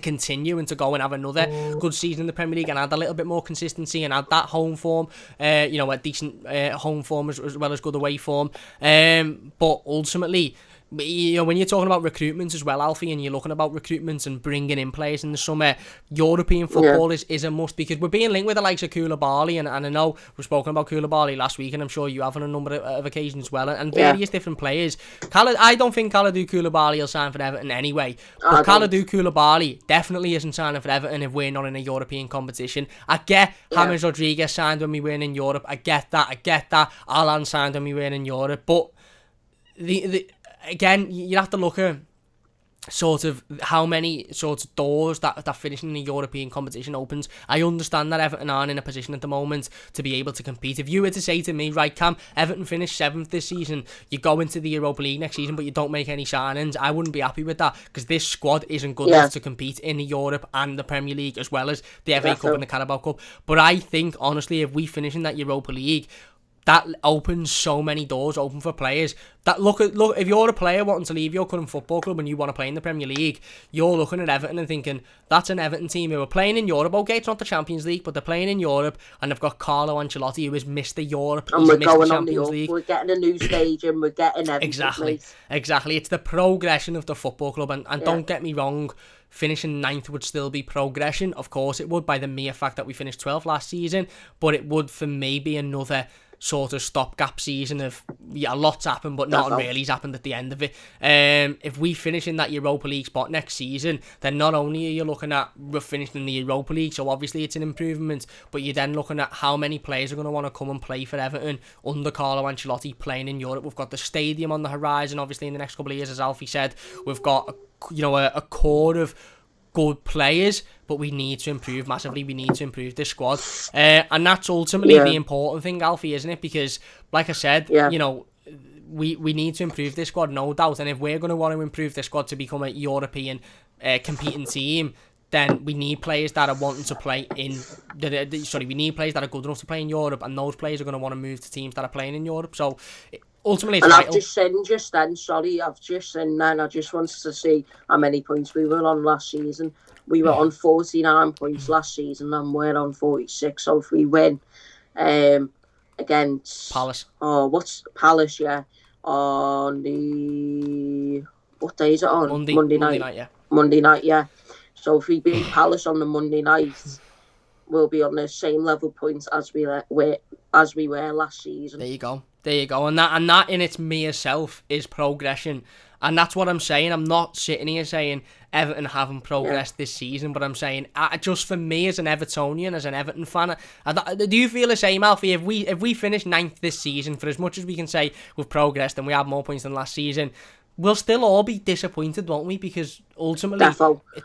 Speaker 1: continue and to go and have another good season in the Premier League and add a little bit more consistency and add that home form, a decent home form as well as good away form. But ultimately, when you're talking about recruitment as well, Alfie, and you're looking about recruitment and bringing in players in the summer, European football is a must, because we're being linked with the likes of Koulibaly, and I know we've spoken about Koulibaly last week, and I'm sure you have on a number of occasions as well, and various different players. I don't think Kalidou Koulibaly will sign for Everton anyway, but Kalidou Koulibaly definitely isn't signing for Everton if we're not in a European competition. I get James Rodriguez signed when we were in Europe, I get that. Alan signed when we were in Europe, but again, you have to look at sort of how many sort of doors that finishing in the European competition opens. I understand that Everton aren't in a position at the moment to be able to compete. If you were to say to me, right, Cam, Everton finished 7th this season, you go into the Europa League next season, but you don't make any signings, I wouldn't be happy with that, because this squad isn't good enough to compete in the Europe and the Premier League, as well as the FA Cup and the Carabao Cup. But I think, honestly, if we finish in that Europa League, that opens so many doors open for players. That look, if you're a player wanting to leave your current football club and you want to play in the Premier League, you're looking at Everton and thinking, that's an Everton team who are playing in Europe. Okay, it's not the Champions League, but they're playing in Europe, and they've got Carlo Ancelotti, who is Mr. Europe,
Speaker 2: and we're going on the up. We're getting a new stadium, we're getting everything.
Speaker 1: Exactly. It's the progression of the football club, and don't get me wrong, finishing 9th would still be progression. Of course it would, by the mere fact that we finished 12th last season, but it would, for me, be another sort of stopgap season of, a lot's happened, but nothing really's happened at the end of it. If we finish in that Europa League spot next season, then not only are you looking at finishing in the Europa League, so obviously it's an improvement, but you're then looking at how many players are going to want to come and play for Everton under Carlo Ancelotti playing in Europe. We've got the stadium on the horizon, obviously, in the next couple of years, as Alfie said. We've got a core of good players, but we need to improve massively. We need to improve this squad, and that's ultimately the important thing, Alfie, isn't it? Because, like I said, we need to improve this squad, no doubt. And if we're going to want to improve this squad to become a European competing team, then we need players that are wanting to play in. We need players that are good enough to play in Europe, and those players are going to want to move to teams that are playing in Europe. So ultimately, it's vital.
Speaker 2: I've just seen then, I just wanted to see how many points we were on last season. We were on 49 points last season, and we're on 46. So if we win against
Speaker 1: Palace,
Speaker 2: what's Palace? Yeah, on the what day is it on? Monday night.
Speaker 1: Yeah.
Speaker 2: Monday night. Yeah. So if we beat Palace on the Monday night, we'll be on the same level points as we were last season.
Speaker 1: There you go. And that in its mere self is progression. And that's what I'm saying. I'm not sitting here saying Everton haven't progressed this season, but I'm saying, just for me as an Evertonian, as an Everton fan, do you feel the same, Alfie? If we finish 9th this season, for as much as we can say we've progressed and we have more points than last season, we'll still all be disappointed, won't we? Because ultimately,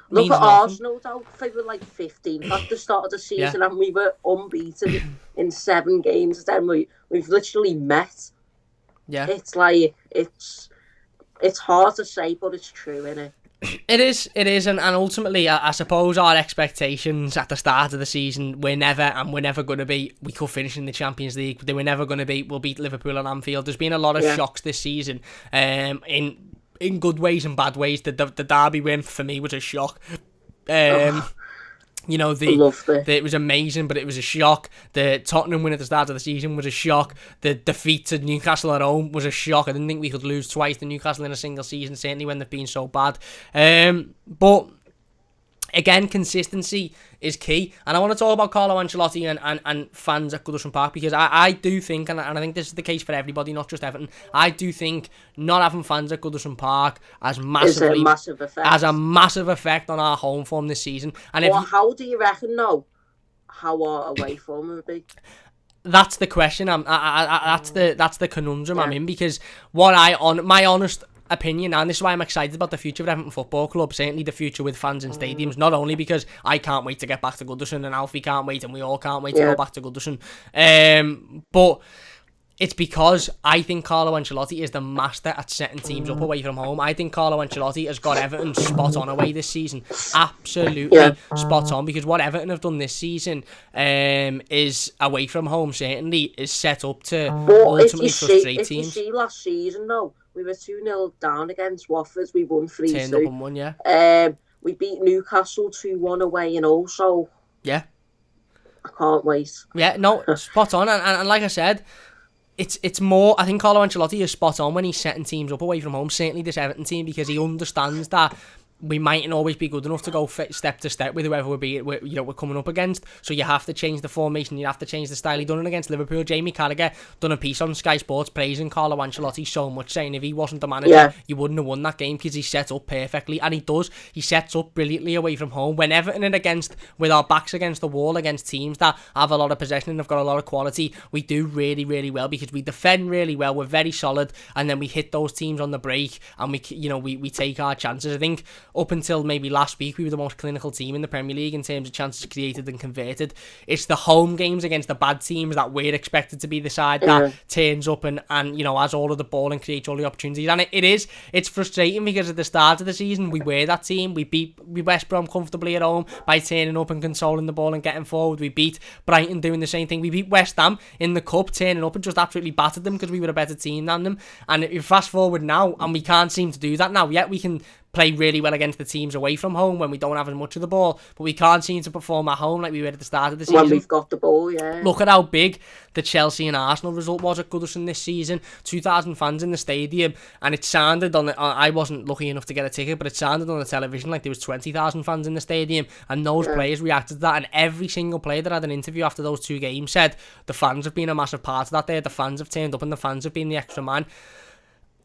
Speaker 2: look at Arsenal, though. They were like 15th at the start of the season, and we were unbeaten in 7 games. Then we've literally met.
Speaker 1: Yeah,
Speaker 2: it's like it's hard to say, but it's true, isn't it?
Speaker 1: It is, and ultimately, I suppose our expectations at the start of the season we're never going to be. We could finish in the Champions League. They were never going to be. We'll beat Liverpool at Anfield. There's been a lot of shocks this season, in good ways and bad ways. The Derby win for me was a shock. It was amazing, but it was a shock. The Tottenham win at the start of the season was a shock. The defeat to Newcastle at home was a shock. I didn't think we could lose twice to Newcastle in a single season, certainly when they've been so bad. But again, consistency is key. And I want to talk about Carlo Ancelotti and fans at Goodison Park, because I do think, and I think this is the case for everybody, not just Everton, I do think not having fans at Goodison Park has a massive effect on our home form this season. And
Speaker 2: how do you reckon, though, how our away form would be?
Speaker 1: That's the question. That's the conundrum I'm in, because my honest opinion, and this is why I'm excited about the future of Everton Football Club, certainly the future with fans in stadiums, not only because I can't wait to get back to Goodison, and Alfie can't wait, and we all can't wait to go back to Goodison, but it's because I think Carlo Ancelotti is the master at setting teams up away from home. I think Carlo Ancelotti has got Everton spot on away this season, absolutely spot on, because what Everton have done this season is away from home, certainly, is set up to ultimately frustrate teams.
Speaker 2: If you see last season, though, we were 2-0 down against Watford. We won 3-2.
Speaker 1: Turned up and won,
Speaker 2: we beat Newcastle 2-1 away, and also I can't wait.
Speaker 1: Yeah, no, spot on. And like I said, it's more, I think Carlo Ancelotti is spot on when he's setting teams up away from home, certainly this Everton team, because he understands that we mightn't always be good enough to go step to step with whoever we're coming up against. So you have to change the formation, you have to change the style. He done it against Liverpool. Jamie Carragher done a piece on Sky Sports praising Carlo Ancelotti so much, saying if he wasn't the manager, you wouldn't have won that game, because he set up perfectly, and he does. He sets up brilliantly away from home. When Everton are with our backs against the wall against teams that have a lot of possession and have got a lot of quality, we do really, really well, because we defend really well. We're very solid, and then we hit those teams on the break, and we take our chances. I think up until maybe last week, we were the most clinical team in the Premier League in terms of chances created and converted. It's the home games against the bad teams that we're expected to be the side that turns up and has all of the ball and creates all the opportunities. And it's frustrating because at the start of the season, we were that team. We beat West Brom comfortably at home by turning up and controlling the ball and getting forward. We beat Brighton doing the same thing. We beat West Ham in the cup, turning up and just absolutely battered them because we were a better team than them. And if you fast forward now, and we can't seem to do that now, yet we can play really well against the teams away from home when we don't have as much of the ball, but we can't seem to perform at home like we were at the start of the season.
Speaker 2: When we've got the ball, yeah.
Speaker 1: Look at how big the Chelsea and Arsenal result was at Goodison this season. 2,000 fans in the stadium, and it sounded I wasn't lucky enough to get a ticket, but it sounded on the television like there was 20,000 fans in the stadium, and those players reacted to that, and every single player that had an interview after those 2 games said the fans have been a massive part of that day. The fans have turned up and the fans have been the extra man.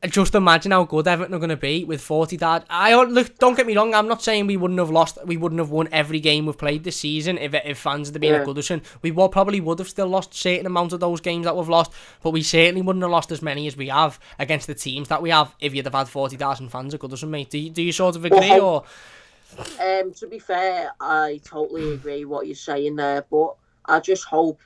Speaker 1: Just imagine how good Everton are going to be with 40,000. Look, don't get me wrong, I'm not saying we wouldn't have won every game we've played this season if fans had been at Goodison. We probably would have still lost a certain amount of those games that we've lost, but we certainly wouldn't have lost as many as we have against the teams that we have if you'd have had 40,000 fans at Goodison, mate. Do you sort of agree? Or
Speaker 2: to be fair, I totally agree what you're saying there, but I just hope,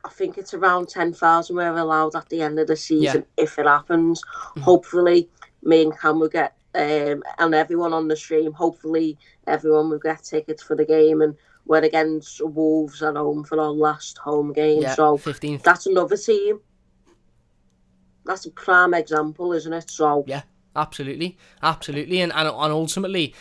Speaker 2: I think it's around 10,000 we're allowed at the end of the season if it happens. Hopefully, me and Cam will get, and everyone on the stream, hopefully everyone will get tickets for the game. And we're against Wolves at home for our last home game. So
Speaker 1: 15th.
Speaker 2: That's another team. That's a prime example, isn't it? So
Speaker 1: yeah, absolutely. And ultimately,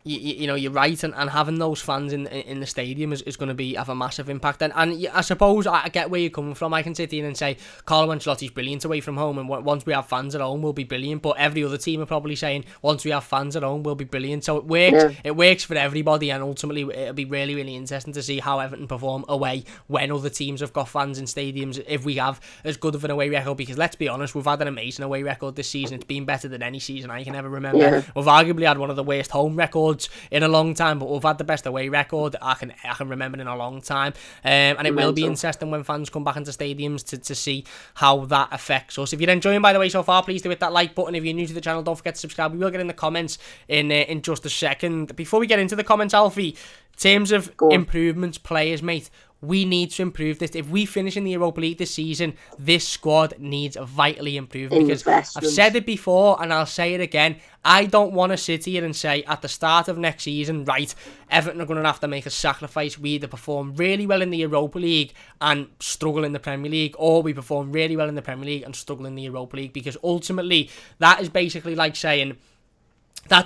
Speaker 1: you're right, and having those fans in the stadium is going to have a massive impact. And I suppose I get where you're coming from. I can sit here and say Carlo Ancelotti's brilliant away from home, and once we have fans at home, we'll be brilliant. But every other team are probably saying once we have fans at home, we'll be brilliant. So it works. Yeah. It works for everybody, and ultimately it'll be really, really interesting to see how Everton perform away when other teams have got fans in stadiums. If we have as good of an away record, because let's be honest, we've had an amazing away record this season. It's been better than any season I can ever remember. Yeah. We've arguably had one of the worst home records in a long time, but we've had the best away record I can remember in a long time, and it will be interesting when fans come back into stadiums to see how that affects us. If you're enjoying, by the way, so far, please do hit that like button. If you're new to the channel, don't forget to subscribe. We will get in the comments in just a second. Before we get into the comments, Alfie, in terms of improvements, players, mate, we need to improve this. If we finish in the Europa League this season, this squad needs vitally improving. Because I've said it before and I'll say it again, I don't want to sit here and say at the start of next season, right, Everton are going to have to make a sacrifice. We either perform really well in the Europa League and struggle in the Premier League, or we perform really well in the Premier League and struggle in the Europa League. Because ultimately, that is basically like saying,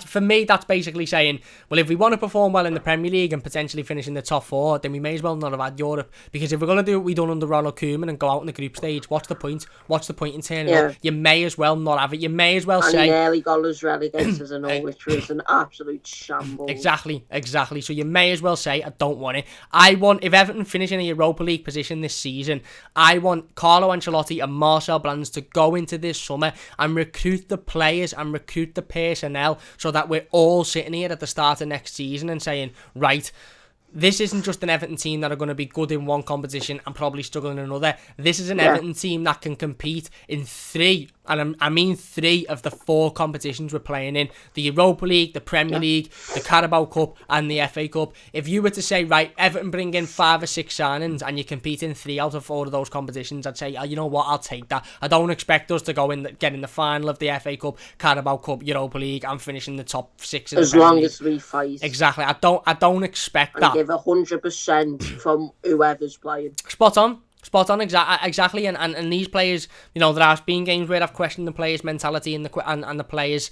Speaker 1: for me, that's basically saying, well, if we want to perform well in the Premier League and potentially finish in the top 4, then we may as well not have had Europe. Because if we're going to do what we done under Ronald Koeman and go out in the group stage, what's the point? What's the point in turning up? You may as well not have it. You may as well say...
Speaker 2: And nearly got us relegated as an all, which was an absolute shambles.
Speaker 1: Exactly. So you may as well say, I don't want it. If Everton finish in a Europa League position this season, I want Carlo Ancelotti and Marcel Brands to go into this summer and recruit the players and recruit the personnel, so that we're all sitting here at the start of next season and saying, right, this isn't just an Everton team that are going to be good in one competition and probably struggle in another. This is an Everton team that can compete in 3, and I mean 3 of the 4 competitions we're playing in. The Europa League, the Premier League, the Carabao Cup and the FA Cup. If you were to say, right, Everton bring in 5 or 6 signings and you compete in 3 out of 4 of those competitions, I'd say, you know what, I'll take that. I don't expect us to get in the final of the FA Cup, Carabao Cup, Europa League and finish in the top 6 in the Premier League.
Speaker 2: As long as we fight.
Speaker 1: Exactly. I don't expect that.
Speaker 2: Give 100% from whoever's playing.
Speaker 1: Spot on, exactly. And these players, there have been games where I've questioned the players' mentality and the players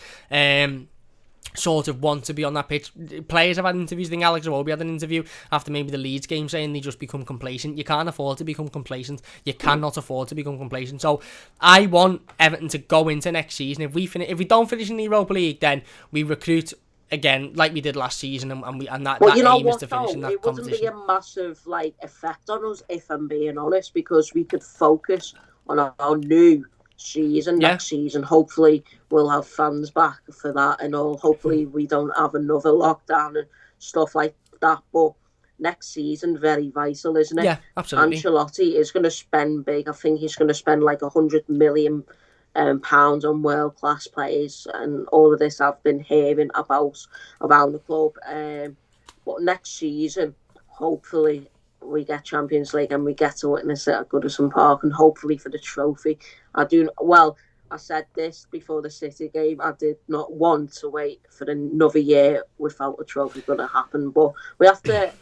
Speaker 1: sort of want to be on that pitch. Players have had interviews. I think Alex Iwobi had an interview after maybe the Leeds game saying they just become complacent. You can't afford to become complacent. You cannot afford to become complacent. So I want Everton to go into next season. If we don't finish in the Europa League, then we recruit again, like we did last season, and that aim is to finish in that competition.
Speaker 2: It wouldn't be a massive effect on us, if I'm being honest, because we could focus on our new season next season. Hopefully, we'll have fans back for that and all. Hopefully, we don't have another lockdown and stuff like that. But next season, very vital, isn't it?
Speaker 1: Yeah, absolutely.
Speaker 2: Ancelotti is going to spend big. I think he's going to spend like £100 million pounds on world-class players, and all of this I've been hearing about around the club. But next season, hopefully, we get Champions League and we get to witness it at Goodison Park, and hopefully for the trophy. I said this before the City game. I did not want to wait for another year without a trophy going to happen. But we have to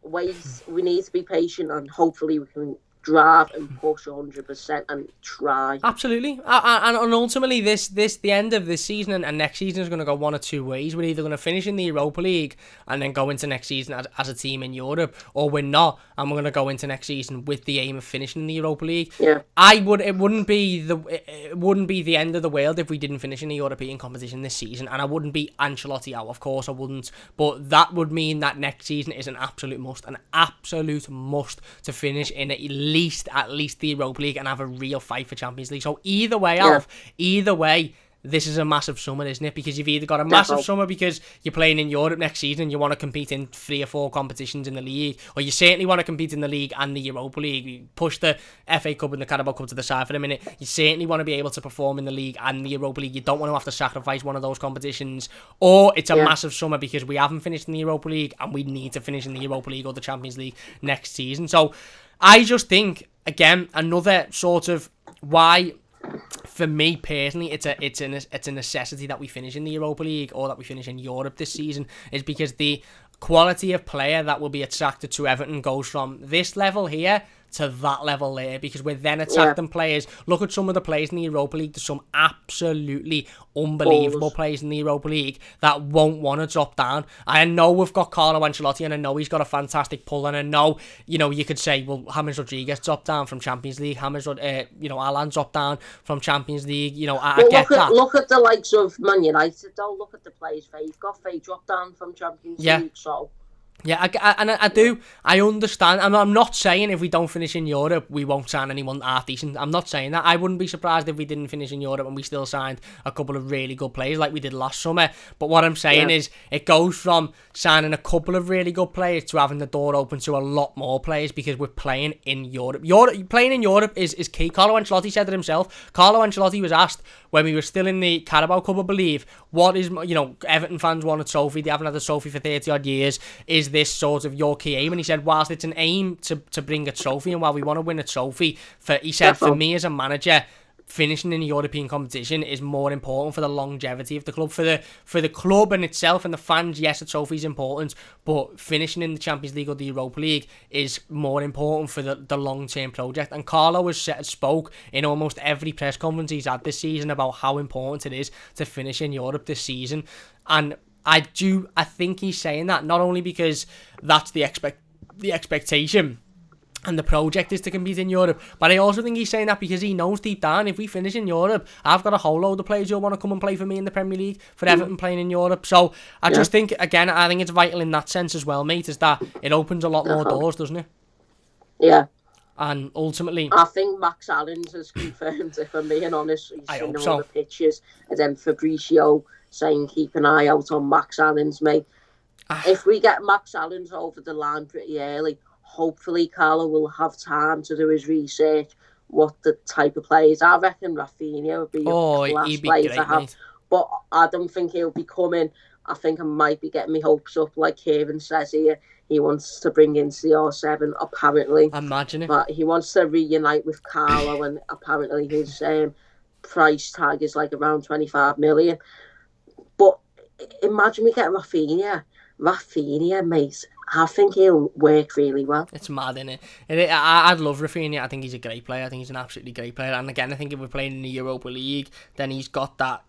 Speaker 2: wait. We need to be patient, and hopefully we can drive and push 100% and try.
Speaker 1: Absolutely, and ultimately the end of this season and next season is going to go one or two ways. We're either going to finish in the Europa League and then go into next season as a team in Europe, or we're not, and we're going to go into next season with the aim of finishing in the Europa League.
Speaker 2: Yeah,
Speaker 1: it wouldn't be the end of the world if we didn't finish in the European competition this season, and I wouldn't be Ancelotti out, of course I wouldn't, but that would mean that next season is an absolute must to finish in at least the Europa League and have a real fight for Champions League. So either way, Alf, this is a massive summer, isn't it? Because you've either got a massive summer because you're playing in Europe next season and you want to compete in 3 or 4 competitions in the league, or you certainly want to compete in the league and the Europa League. You push the FA Cup and the Carabao Cup to the side for a minute. You certainly want to be able to perform in the league and the Europa League. You don't want to have to sacrifice one of those competitions. Or it's a massive summer because we haven't finished in the Europa League and we need to finish in the Europa League or the Champions League next season. So I just think, again, another sort of why, for me personally, it's a necessity that we finish in the Europa League or that we finish in Europe this season, is because the quality of player that will be attracted to Everton goes from this level here to that level there, because we're then attracting players. Look at some of the players in the Europa League. There's some absolutely unbelievable players in the Europa League that won't want to drop down. I know we've got Carlo Ancelotti, and I know he's got a fantastic pull, and I know, you could say, well, James Rodriguez dropped down from Champions League, Alan dropped down from Champions League, I get that.
Speaker 2: Look at the likes of Man United, though. Look at the players they've got. They dropped down from Champions League, so...
Speaker 1: Yeah, I understand. I'm not saying if we don't finish in Europe, we won't sign anyone half decent. I'm not saying that. I wouldn't be surprised if we didn't finish in Europe and we still signed a couple of really good players like we did last summer. But what I'm saying is, it goes from signing a couple of really good players to having the door open to a lot more players, because we're playing in Europe. Playing in Europe is key. Carlo Ancelotti said it himself. Carlo Ancelotti was asked when we were still in the Carabao Cup, I believe, what is, Everton fans want a trophy. They haven't had a trophy for 30 odd years. Is this sort of your key aim? And he said, whilst it's an aim to bring a trophy, and while we want to win a trophy, for me as a manager, finishing in a European competition is more important for the longevity of the club, for the club and itself and the fans. Yes, a trophy is important, but finishing in the Champions League or the Europa League is more important for the long-term project. And Carlo has spoke in almost every press conference he's had this season about how important it is to finish in Europe this season. And I think he's saying that not only because that's the expectation and the project is to compete in Europe, but I also think he's saying that because he knows deep down, if we finish in Europe, I've got a whole load of players who'll want to come and play for me in the Premier League, for Everton playing in Europe. So I just think, again, I think it's vital in that sense as well, mate, is that it opens a lot more doors, doesn't it?
Speaker 2: Yeah.
Speaker 1: And ultimately,
Speaker 2: I think Max Allen's has confirmed, if I'm being honest. He's seen all the pictures, and then Fabrizio saying keep an eye out on Max Allen's, mate. If we get Max Allen's over the line pretty early, hopefully Carlo will have time to do his research, what the type of players. I reckon Rafinha would be a class player to have. Mate. But I don't think he'll be coming. I think I might be getting my hopes up, like Kieran says here. He wants to bring in CR7, apparently.
Speaker 1: Imagine it.
Speaker 2: But he wants to reunite with Carlo, and apparently his price tag is like around 25 million. But imagine we get Rafinha, mate. I think he'll work really well.
Speaker 1: It's mad, isn't it? I love Rafinha. I think he's a great player. I think he's an absolutely great player. And again, I think if we're playing in the Europa League, then he's got that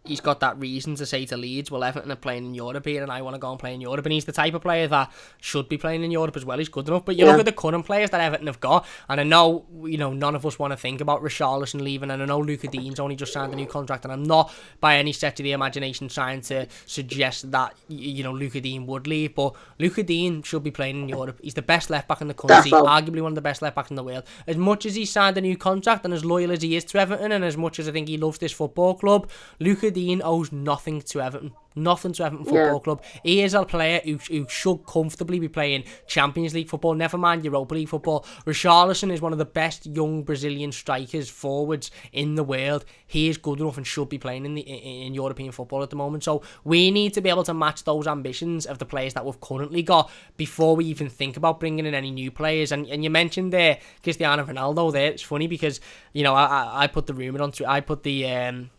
Speaker 1: reason to say to Leeds, well, Everton are playing in Europe here, and I want to go and play in Europe. And he's the type of player that should be playing in Europe as well. He's good enough. But you look at the current players that Everton have got, and I know, none of us want to think about Richarlison leaving, and I know Luca Dean's only just signed a new contract, and I'm not by any stretch of the imagination trying to suggest that Luca Dean would leave, but Luca Dean should be playing in Europe. He's the best left back in the country, arguably one of the best left backs in the world. As much as he signed a new contract and as loyal as he is to Everton, and as much as I think he loves this football club, Luca Dean owes nothing to Everton. Nothing to Everton Football Club. He is a player who should comfortably be playing Champions League football, never mind Europa League football. Richarlison is one of the best young Brazilian strikers, forwards in the world. He is good enough and should be playing in European football at the moment. So we need to be able to match those ambitions of the players that we've currently got before we even think about bringing in any new players. And you mentioned there Cristiano Ronaldo there. It's funny because, you know, I put the rumour on Twitter. I put the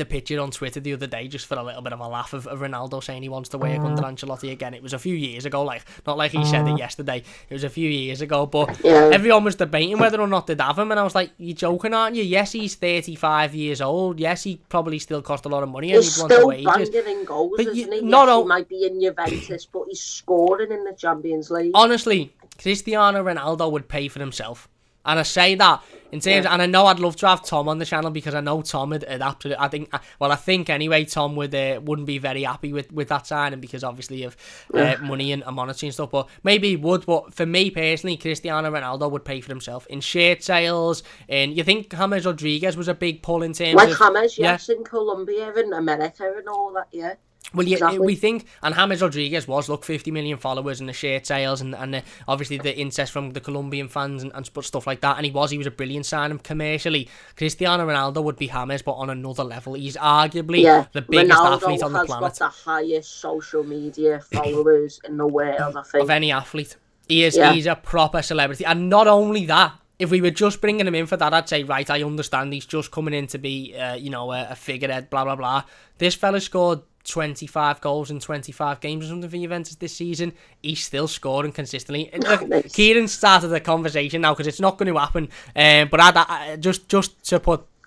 Speaker 1: picture on Twitter the other day just for a little bit of a laugh of Ronaldo saying he wants to work under Ancelotti again. It was a few years ago, like not like he said it yesterday. It was a few years ago, but everyone was debating whether or not they'd have him, and I was like, "You're joking, aren't you? Yes, he's 35 years old. Yes, he probably still cost a lot of money. And
Speaker 2: he's still banging in goals, but isn't he? Yes, he might be in Juventus, but he's scoring in the Champions League.
Speaker 1: Honestly, Cristiano Ronaldo would pay for himself. And I say that in terms, and I know I'd love to have Tom on the channel because I know Tom would absolutely. I think anyway, Tom wouldn't be very happy with that signing because obviously of money and monetary and stuff. But maybe he would. But for me personally, Cristiano Ronaldo would pay for himself in shirt sales. And you think James Rodriguez was a big pull in terms
Speaker 2: like
Speaker 1: of
Speaker 2: James, yes, in Colombia and America and all that, yeah.
Speaker 1: Well, we think, and James Rodriguez was, 50 million followers and the shirt sales and obviously the interest from the Colombian fans and stuff like that. And he was a brilliant signing commercially. Cristiano Ronaldo would be James, but on another level. He's arguably the biggest athlete on the planet.
Speaker 2: Ronaldo has got the highest social media followers in the world, I think.
Speaker 1: Of any athlete. He's a proper celebrity. And not only that, if we were just bringing him in for that, I'd say, right, I understand he's just coming in to be, a figurehead, blah, blah, blah. This fella scored 25 goals in 25 games or something for Juventus this season. He's still scoring consistently. Look, Kieran started the conversation now because it's not going to happen. But I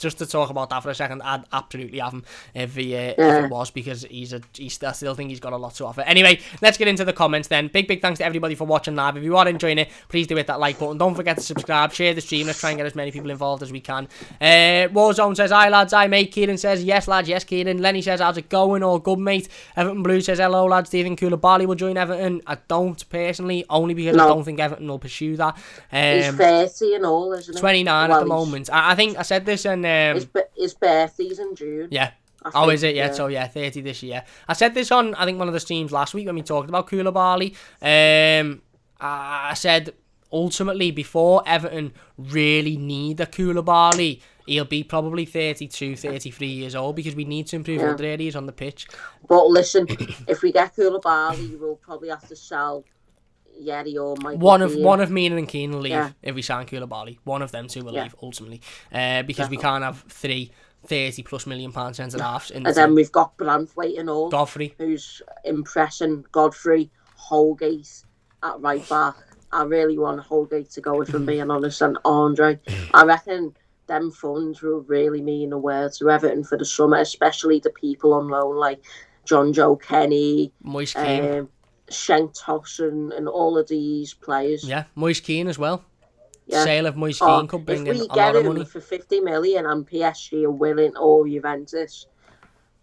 Speaker 1: just to talk about that for a second, I'd absolutely have him if it was, because I still think he's got a lot to offer. Anyway, let's get into the comments then. Big thanks to everybody for watching live. If you are enjoying it, please do hit that like button. Don't forget to subscribe, share the stream. Let's try and get as many people involved as we can. Warzone says, hi lads, hi mate. Kieran says, yes lads, yes Kieran. Lenny says, how's it going? All good mate. Everton Blue says, hello lads. Do you think Koulibaly will join Everton? I don't personally, only because I don't think Everton will pursue that.
Speaker 2: He's 30 and all, isn't he?
Speaker 1: 29 at the moment. I think I said this in
Speaker 2: his birthday's in June.
Speaker 1: Yeah. Oh, is it? Yeah. So, 30 this year. I said this on, I think, one of the streams last week when we talked about Koulibaly. I said, ultimately, before Everton really need a Koulibaly, he'll be probably 32, 33 years old because we need to improve other areas on the pitch.
Speaker 2: But listen, if we get Koulibaly, we'll probably have to sell Yeri or Michael
Speaker 1: One of Mina and Keane will leave if we sign Koulibaly. One of them two will leave ultimately, because we can't have 3 £30+ million centre halves. And
Speaker 2: then we've got Branthwaite and all.
Speaker 1: Godfrey,
Speaker 2: who's impressing. Godfrey, Holgate at right back. I really want Holgate to go, if I'm being honest, and Andre. I reckon them funds will really mean a world to Everton for the summer, especially the people on loan like John Joe Kenny,
Speaker 1: Moise Keane.
Speaker 2: Shank Tosson and all of these players.
Speaker 1: Yeah, Moise Keane as well. Yeah. Sale of Moise Keane could bring in a lot of money.
Speaker 2: For 50 million and PSG are willing, or Juventus,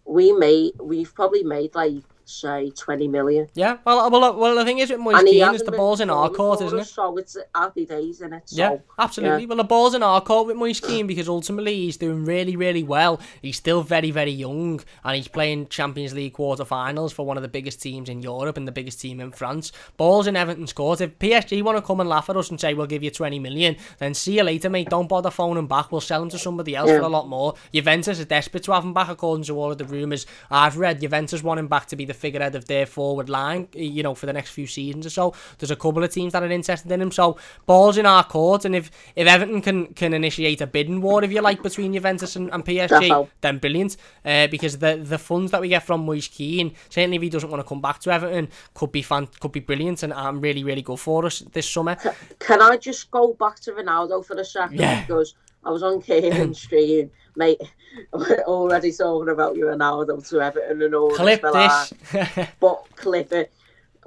Speaker 2: we've probably made like, say, 20 million.
Speaker 1: Yeah, well, the thing is with Moise Keane is the ball's in our court, isn't it?
Speaker 2: So it's happy days, isn't it? So,
Speaker 1: yeah, absolutely. Yeah. Well, the ball's in our court with Moise Keane because ultimately he's doing really, really well. He's still very, very young and he's playing Champions League quarter-finals for one of the biggest teams in Europe and the biggest team in France. Ball's in Everton's court. If PSG want to come and laugh at us and say, we'll give you 20 million, then see you later, mate. Don't bother phoning back. We'll sell him to somebody else for a lot more. Juventus are desperate to have him back, according to all of the rumours I've read. Juventus want him back to be the figurehead of their forward line, for the next few seasons or so. There's a couple of teams that are interested in him, so ball's in our court. And if Everton can initiate a bidding war, if you like, between Juventus and PSG, then brilliant, because the funds that we get from Moise Keane, certainly if he doesn't want to come back to Everton, could be brilliant and really, really good for us this summer.
Speaker 2: Can I just go back to Ronaldo for a second?
Speaker 1: Yeah.
Speaker 2: Because I was on Kieran's stream, mate, already talking about you Ronaldo to Everton and all.
Speaker 1: Clip this.
Speaker 2: Clip it.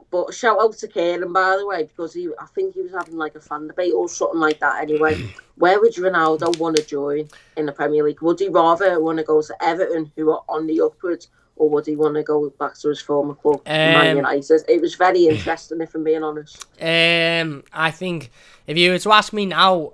Speaker 2: But shout out to Kieran, by the way, because I think he was having like a fan debate or something like that anyway. Where would Ronaldo want to join in the Premier League? Would he rather want to go to Everton, who are on the upwards, or would he want to go back to his former club, Man United? It was very interesting, if I'm being honest.
Speaker 1: I think if you were to ask me now,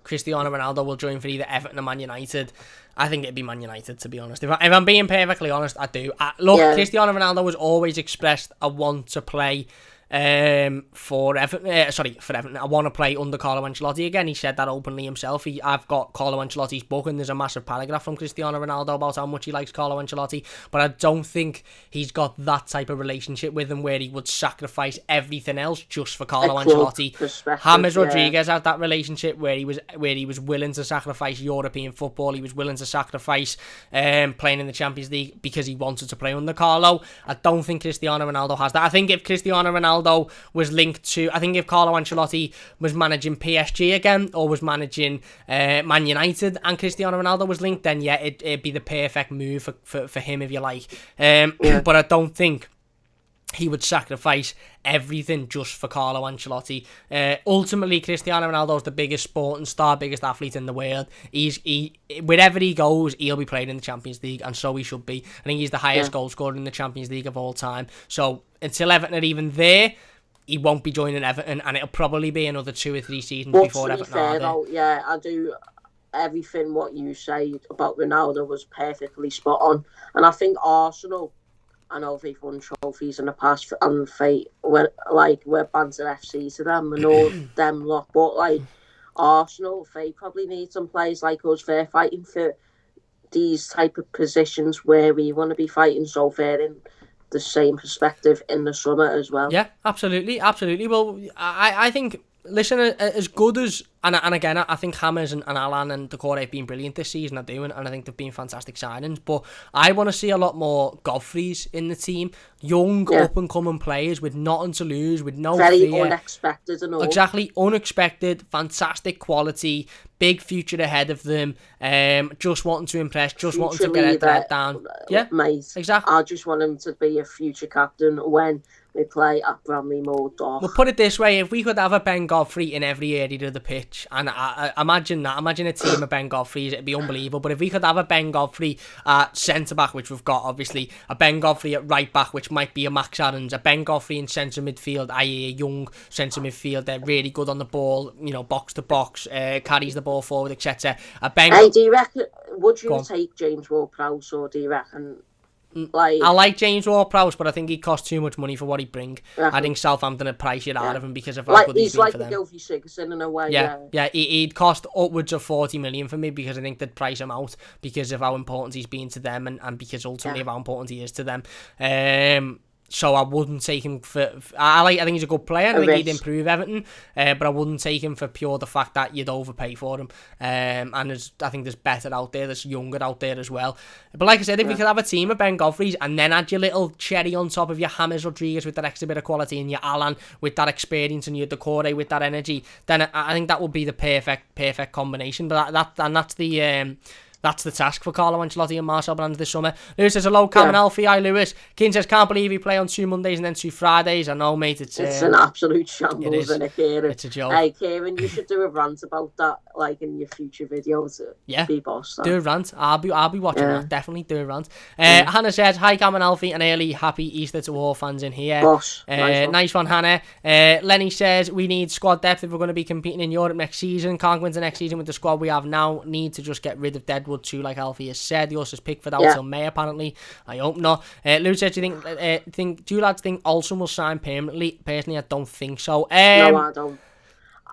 Speaker 1: Cristiano Ronaldo will join for either Everton or Man United. I think it'd be Man United, to be honest. If I'm being perfectly honest, I do. Look, Cristiano Ronaldo has always expressed a want to play for Everton. For Everton. I want to play under Carlo Ancelotti again. He said that openly himself. I've got Carlo Ancelotti's book, and there's a massive paragraph from Cristiano Ronaldo about how much he likes Carlo Ancelotti. But I don't think he's got that type of relationship with him where he would sacrifice everything else just for Carlo Ancelotti. James Rodriguez had that relationship where he was willing to sacrifice European football. He was willing to sacrifice playing in the Champions League because he wanted to play under Carlo. I don't think Cristiano Ronaldo has that. I think if Cristiano Ronaldo was linked to, I think if Carlo Ancelotti was managing PSG again or was managing Man United and Cristiano Ronaldo was linked, then yeah, it'd be the perfect move for him, if you like. But I don't think he would sacrifice everything just for Carlo Ancelotti. Ultimately, Cristiano Ronaldo is the biggest sporting star, biggest athlete in the world. Wherever he goes, he'll be playing in the Champions League, and so he should be. I think he's the highest goal scorer in the Champions League of all time. So until Everton are even there, he won't be joining Everton, and it'll probably be another 2 or 3 seasons before Everton are there.
Speaker 2: Though, yeah, I do. Everything what you say about Ronaldo was perfectly spot on, and I think Arsenal, I know they've won trophies in the past, and we're banter FC to them and all them lot. But like Arsenal, they probably need some players like us. They're fighting for these type of positions where we want to be fighting. So they're in the same perspective in the summer as well.
Speaker 1: Yeah, absolutely. Well, I think. Listen, as good as, and again, I think James and Alan and Decore have been brilliant this season, I do, and I think they've been fantastic signings, but I want to see a lot more Godfreys in the team, young, up-and-coming players with nothing to lose, with no
Speaker 2: very
Speaker 1: fear.
Speaker 2: Unexpected and all.
Speaker 1: Exactly, unexpected, fantastic quality, big future ahead of them, just wanting to impress, just wanting to get their head down. Yeah,
Speaker 2: mate,
Speaker 1: exactly.
Speaker 2: I just want him to be a future captain when we play at Bramley-Moore.
Speaker 1: We'll put it this way, if we could have a Ben Godfrey in every area of the pitch, and I imagine a team of Ben Godfreys, it'd be unbelievable, but if we could have a Ben Godfrey at centre-back, which we've got, obviously, a Ben Godfrey at right-back, which might be a Max Aarons, a Ben Godfrey in centre midfield, i.e. a young centre midfield, they're really good on the ball, box-to-box, carries the ball forward, etc.
Speaker 2: Hey, do you reckon, would you take James Ward-Prowse, or do you reckon...
Speaker 1: I like James Ward-Prowse, but I think he'd cost too much money for what he'd bring. I think Southampton would price it out of him because of how good he's been for them.
Speaker 2: He's like a Gylfi Sigurdsson in a way.
Speaker 1: Yeah, he'd cost upwards of 40 million for me because I think they'd price him out because of how important he's been to them and because ultimately of how important he is to them. So I wouldn't take him for... I think he's a good player. I think he'd improve Everton. But I wouldn't take him for pure the fact that you'd overpay for him. And I think there's better out there. There's younger out there as well. But like I said, if you could have a team of Ben Godfreys and then add your little cherry on top of your James Rodriguez with that extra bit of quality and your Alan with that experience and your Decore with that energy, then I think that would be the perfect combination. But that's the task for Carlo Ancelotti and Marcel Brands this summer. Lewis says, hello, Cam and Alfie. Hi, Lewis. Keane says, can't believe you play on 2 Mondays and then 2 Fridays. I know, mate. It's
Speaker 2: an absolute shambles, isn't it, Kieran?
Speaker 1: It's a joke.
Speaker 2: Hey, Kieran, you should do a rant about that, like, in your future videos. Be boss.
Speaker 1: Do a rant. I'll be watching that. Definitely do a rant. Hannah says, hi, Cam and Alfie, and early happy Easter to all fans in here.
Speaker 2: Boss.
Speaker 1: Nice one, Hannah. Lenny says, we need squad depth if we're going to be competing in Europe next season. Can't go into next season with the squad we have now. Need to just get rid of Deadwood too, like Alfie said. He also Pickford out till May apparently. I hope not. Lou said, do you lads think Olsen will sign permanently? Personally, I don't think so.
Speaker 2: No, I don't.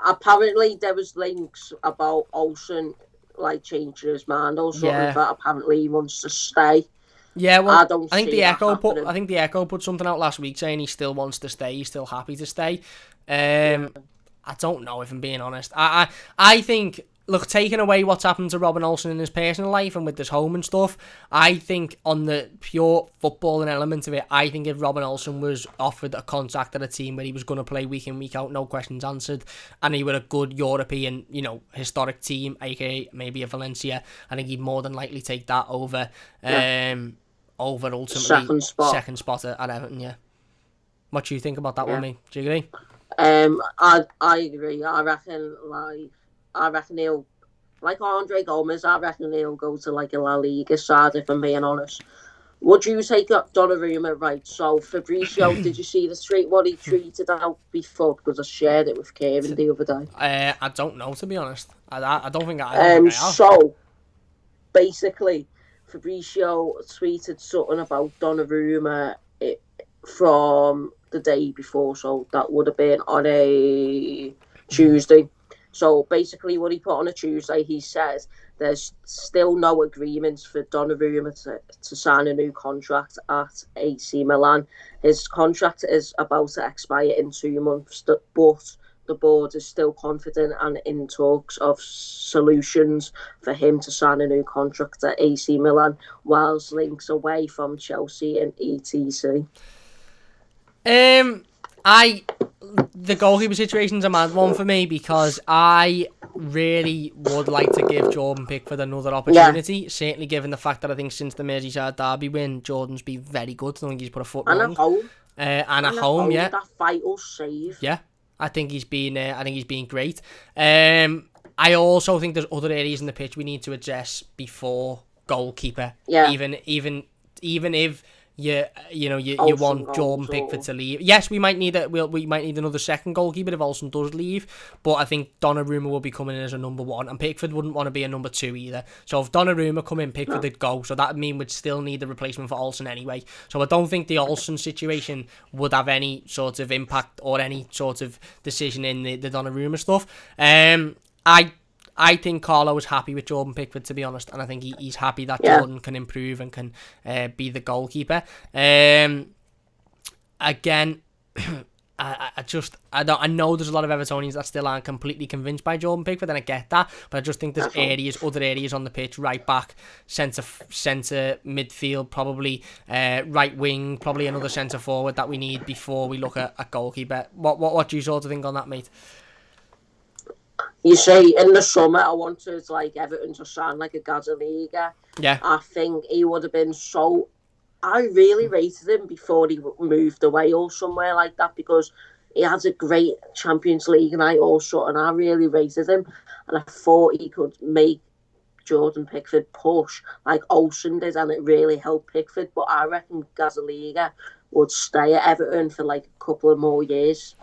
Speaker 2: Apparently there was links about Olsen like changing his mind or something, but apparently he wants to stay.
Speaker 1: Yeah, well, I think the Echo put something out last week saying he still wants to stay. He's still happy to stay. I don't know, if I'm being honest. I think, look, taking away what's happened to Robin Olsen in his personal life and with his home and stuff, I think on the pure footballing element of it, I think if Robin Olsen was offered a contract at a team where he was going to play week in, week out, no questions answered, and he were a good European, historic team, aka maybe a Valencia, I think he'd more than likely take that over ultimately second spot at Everton. Yeah. What do you think about that one, mate? Do you agree?
Speaker 2: I agree. I reckon he'll, like Andre Gomez, I reckon he'll go to like a La Liga side, if I'm being honest. Would you take up Donnarumma? Right, so Fabrizio, did you see what he tweeted out before? Because I shared it with Kieran the other day.
Speaker 1: I don't know, to be honest. I don't think I have.
Speaker 2: So, basically, Fabrizio tweeted something about Donnarumma from the day before, so that would have been on a Tuesday. So basically, what he put on a Tuesday, he says there's still no agreements for Donnarumma to sign a new contract at AC Milan. His contract is about to expire in 2 months, but the board is still confident and in talks of solutions for him to sign a new contract at AC Milan, whilst links away from Chelsea and ETC.
Speaker 1: The goalkeeper situation's a mad one for me because I really would like to give Jordan Pickford another opportunity. Certainly, given the fact that I think since the Merseyside derby win, Jordan's been very good. I don't think he's put a foot wrong.
Speaker 2: And at home.
Speaker 1: And at home, yeah.
Speaker 2: That vital save.
Speaker 1: Yeah, I think he's been. Great. I also think there's other areas in the pitch we need to address before goalkeeper.
Speaker 2: Yeah.
Speaker 1: Even if you want Jordan Pickford to leave. Yes, we might need another second goalkeeper if Olsen does leave, but I think Donnarumma will be coming in as a number one, and Pickford wouldn't want to be a number two either. So if Donnarumma come in, Pickford would go. So that would mean we'd still need the replacement for Olsen anyway. So I don't think the Olsen situation would have any sort of impact or any sort of decision in the Donnarumma stuff. I think Carlo is happy with Jordan Pickford, to be honest, and I think he's happy that Jordan can improve and can be the goalkeeper. Again, I know there's a lot of Evertonians that still aren't completely convinced by Jordan Pickford, and I get that, but I just think there's other areas on the pitch, right back, centre midfield, probably right wing, probably another centre forward that we need before we look at a goalkeeper. What do you sort of think on that, mate?
Speaker 2: You say in the summer I wanted Everton to sign a Gazzaniga.
Speaker 1: Yeah.
Speaker 2: I think he would have been so... I really rated him before he moved away or somewhere like that, because he has a great Champions League night also, and I really rated him, and I thought he could make Jordan Pickford push like Olsen did, and it really helped Pickford. But I reckon Gazzaniga would stay at Everton for a couple of more years.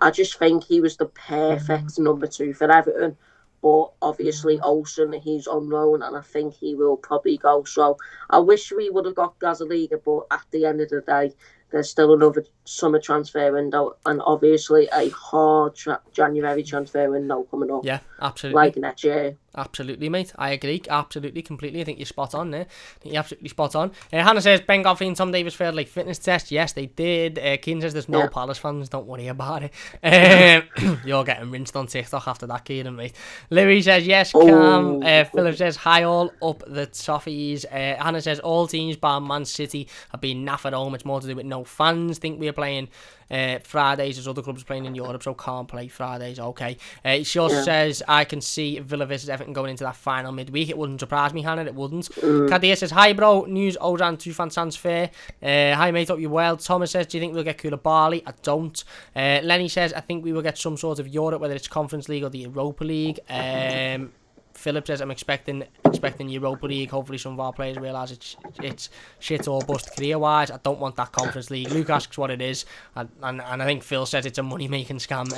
Speaker 2: I just think he was the perfect number two for Everton. But obviously Olsen, he's on loan, and I think he will probably go. So I wish we would have got Gazzaniga, but at the end of the day, there's still another summer transfer window, and obviously a hard January transfer window coming up.
Speaker 1: Yeah, absolutely.
Speaker 2: Next year.
Speaker 1: Absolutely, mate. I agree. Absolutely, completely. I think you're spot on there. I think you're absolutely spot on. Hannah says, Ben Godfrey and Tom Davis failed fitness test. Yes, they did. Keen says there's no Palace fans. Don't worry about it. You're getting rinsed on TikTok after that, Kieran, mate. Louis says, yes, Cam. Philip says, hi all, up the Toffees. Hannah says, all teams bar Man City have been naff at home. It's more to do with no fans. Think we are playing Fridays as other clubs are playing in Europe, so can't play Fridays. Okay. It just says, I can see Villa versus Everton going into that final midweek. It wouldn't surprise me, Hannah. It wouldn't. Kadir says, hi bro, news Ozan to fan transfer. Hi mate, hope you're well. Thomas says, do you think we'll get Koulibaly? I don't. Lenny says, I think we will get some sort of Europe, whether it's Conference League or the Europa League. Philip says, I'm expecting Europa League. Hopefully some of our players realise it's shit or bust career-wise. I don't want that Conference League. Luke asks what it is, and I think Phil says it's a money-making scam.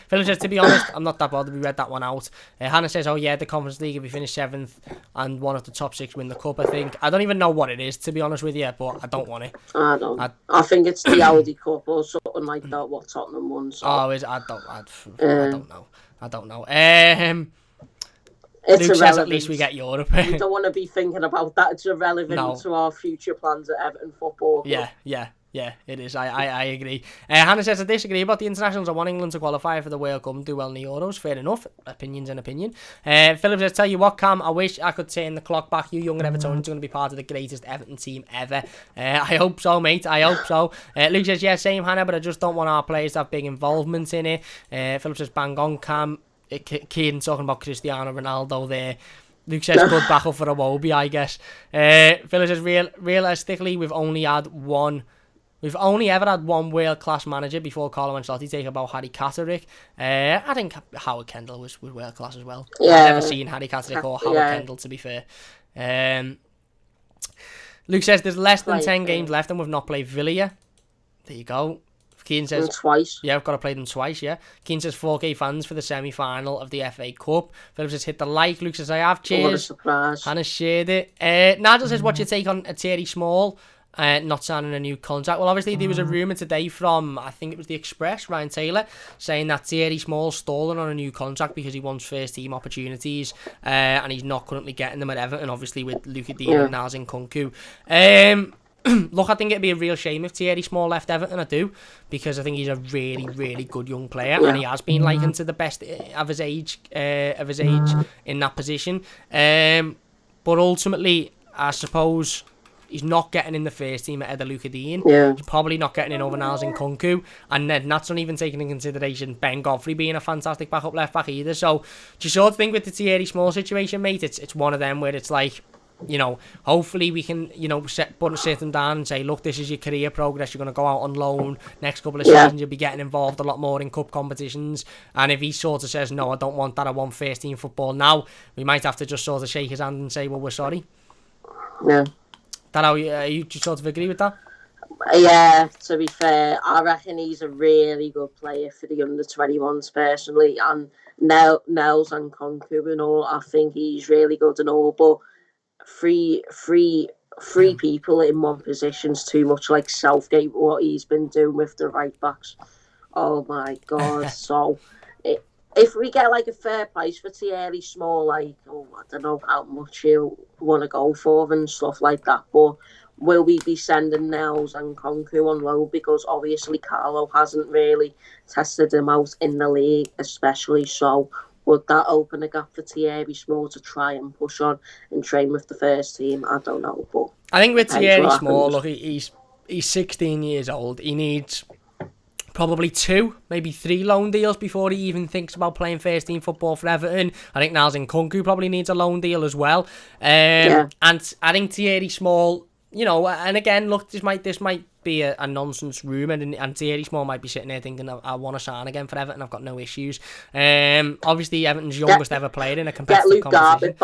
Speaker 1: Philip says, to be honest, I'm not that bothered. We read that one out. Hannah says, oh yeah, the Conference League, if we finish 7th and one of the top 6 win the Cup, I think. I don't even know what it is, to be honest with you, but I don't want it.
Speaker 2: I don't. I think it's the Audi Cup or something like that, what Tottenham won. So.
Speaker 1: Oh, I don't know.
Speaker 2: It's
Speaker 1: Luke says at least we get Europe.
Speaker 2: We don't want to be thinking about that. It's irrelevant to our future plans at Everton Football Club.
Speaker 1: Yeah, it is. I agree. Hannah says, I disagree about the internationals. I want England to qualify for the World Cup and do well in the Euros. Fair enough. Opinion's an opinion. Philip says, tell you what, Cam, I wish I could turn the clock back. You young Evertonians are going to be part of the greatest Everton team ever. I hope so, mate. I hope so. Luke says, yeah, same, Hannah, but I just don't want our players to have big involvement in it. Philip says, bang on, Cam. Kieran talking about Cristiano Ronaldo there. Luke says good backup for Iwobi, I guess. Philip says realistically we've only ever had one world class manager before Carlo Ancelotti take about Harry Catterick. I think Howard Kendall was world class as well. I've never seen Harry Catterick or Howard Kendall, to be fair. Luke says there's less than 10 games left and we've not played Villa. There you go. Keane says
Speaker 2: twice.
Speaker 1: Yeah, I've got to play them twice, yeah. Keane says 4K fans for the semi-final of the FA Cup. Phillips says hit the like. Luke says I have. Cheers.
Speaker 2: What a surprise.
Speaker 1: Hannah shared it. Nigel says what's your take on Thierry Small not signing a new contract? Well, obviously there was a rumour today from, I think it was the Express, Ryan Taylor, saying that Thierry Small's stalling on a new contract because he wants first team opportunities and he's not currently getting them at Everton, obviously with Luka Dean and Naz Nkunku. Look, I think it'd be a real shame if Thierry Small left Everton. I do, because I think he's a really, really good young player, and he has been likened to the best of his age in that position. But ultimately, I suppose he's not getting in the first team ahead of Luka Dean. He's probably not getting in over Naz Nkunku, and then that's not even taking into consideration Ben Godfrey being a fantastic backup left back either. So, do you sort of think with the Thierry Small situation, mate, it's one of them where it's like, you know, hopefully we can, you know, sit them down and say, look, this is your career progress. You're going to go out on loan next couple of seasons. You'll be getting involved a lot more in cup competitions. And if he sort of says, no, I don't want that, I want first team football now, we might have to just sort of shake his hand and say, well, we're sorry.
Speaker 2: Yeah.
Speaker 1: That how you sort of agree with that?
Speaker 2: Yeah, to be fair, I reckon he's a really good player for the under-21s personally. And Nels and Nkunku and all, I think he's really good and all, but three people in one position's too much like Southgate, what he's been doing with the right backs. Oh my God. So if we get like a fair price for Thierry Small, like, I don't know how much he'll want to go for and stuff like that, but will we be sending Nels and Nkunku on loan? Because obviously Carlo hasn't really tested him out in the league especially, so would that open a gap for Thierry Small to try and push on and train with the first team? I don't know, but
Speaker 1: I think with Thierry Small, look, he's 16 years old. He needs probably 2, maybe 3 loan deals before he even thinks about playing first team football for Everton. I think Naz Nkunku probably needs a loan deal as well. And I think Thierry Small, you know, and again, look, this might be a nonsense rumour, and Thierry Small might be sitting there thinking, I want to sign again for Everton, I've got no issues. Obviously, Everton's youngest ever player in a competitive competition.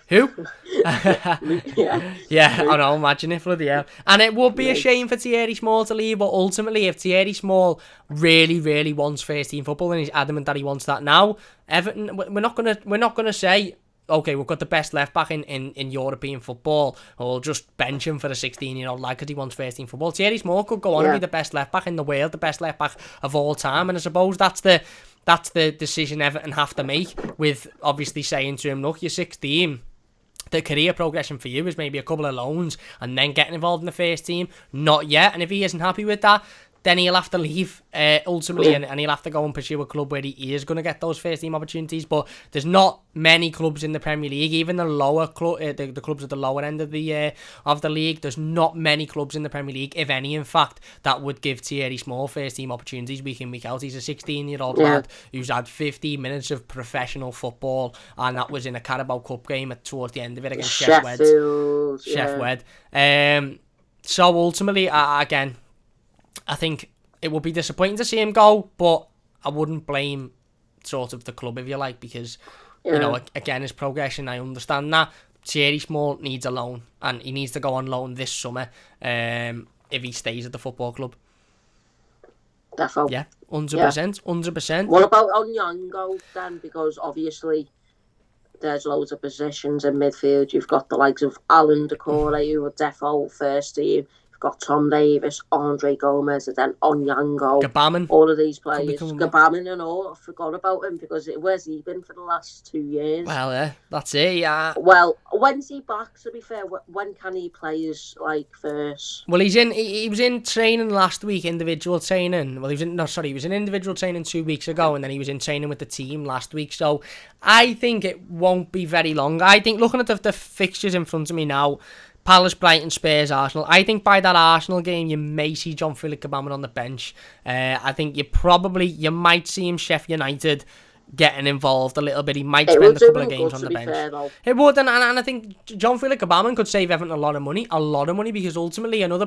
Speaker 1: Who? Yeah, I know, imagine it, bloody hell. And it would be a shame for Thierry Small to leave, but ultimately, if Thierry Small really, really wants first team football and he's adamant that he wants that now, Everton, we're not gonna say, okay, we've got the best left back in European football, or we'll just bench him for a 16-year-old lad because he wants first team football. Thierry Small could go on and be the best left back in the world, the best left back of all time, and I suppose that's the decision Everton have to make, with obviously saying to him, look, you're 16, the career progression for you is maybe a couple of loans and then getting involved in the first team. Not yet, and if he isn't happy with that, then he'll have to leave ultimately, and he'll have to go and pursue a club where he is going to get those first team opportunities. But there's not many clubs in the Premier League, even the lower the clubs at the lower end of the league. There's not many clubs in the Premier League, if any, in fact, that would give Thierry Small first team opportunities week in, week out. He's a 16-year-old lad who's had 50 minutes of professional football, and that was in a Carabao Cup game towards the end of it against Chef Wed. So ultimately, again, I think it would be disappointing to see him go, but I wouldn't blame sort of the club, if you like, because, you know, again, his progression, I understand that. Thierry Small needs a loan, and he needs to go on loan this summer if he stays at the football club.
Speaker 2: Definitely.
Speaker 1: Yeah, 100%, 100%.
Speaker 2: What about Onyango then? Because obviously there's loads of positions in midfield. You've got the likes of Alan Decore, who are defo first team. Got Tom Davis, Andre Gomez, and then Onyango.
Speaker 1: Gabaman.
Speaker 2: All of these players. Gabaman and all. I forgot about him because where's he been for the last 2 years?
Speaker 1: Well, yeah, that's it, yeah.
Speaker 2: Well, when's he back, to be fair? When can he play his, first?
Speaker 1: Well, he was in training last week, individual training. Well, he was in individual training 2 weeks ago, and then he was in training with the team last week. So I think it won't be very long. I think, looking at the fixtures in front of me now, Palace, Brighton, Spurs, Arsenal. I think by that Arsenal game, you may see John-Philip Gabaman on the bench. I think you might see him Sheffield United. getting involved a little bit. He might
Speaker 2: It
Speaker 1: spend
Speaker 2: would
Speaker 1: a
Speaker 2: do
Speaker 1: couple of
Speaker 2: him
Speaker 1: games
Speaker 2: good,
Speaker 1: on
Speaker 2: to
Speaker 1: the
Speaker 2: be
Speaker 1: bench.
Speaker 2: fair, though.
Speaker 1: It would, and I think John Philip Gbamin could save Everton a lot of money, because ultimately another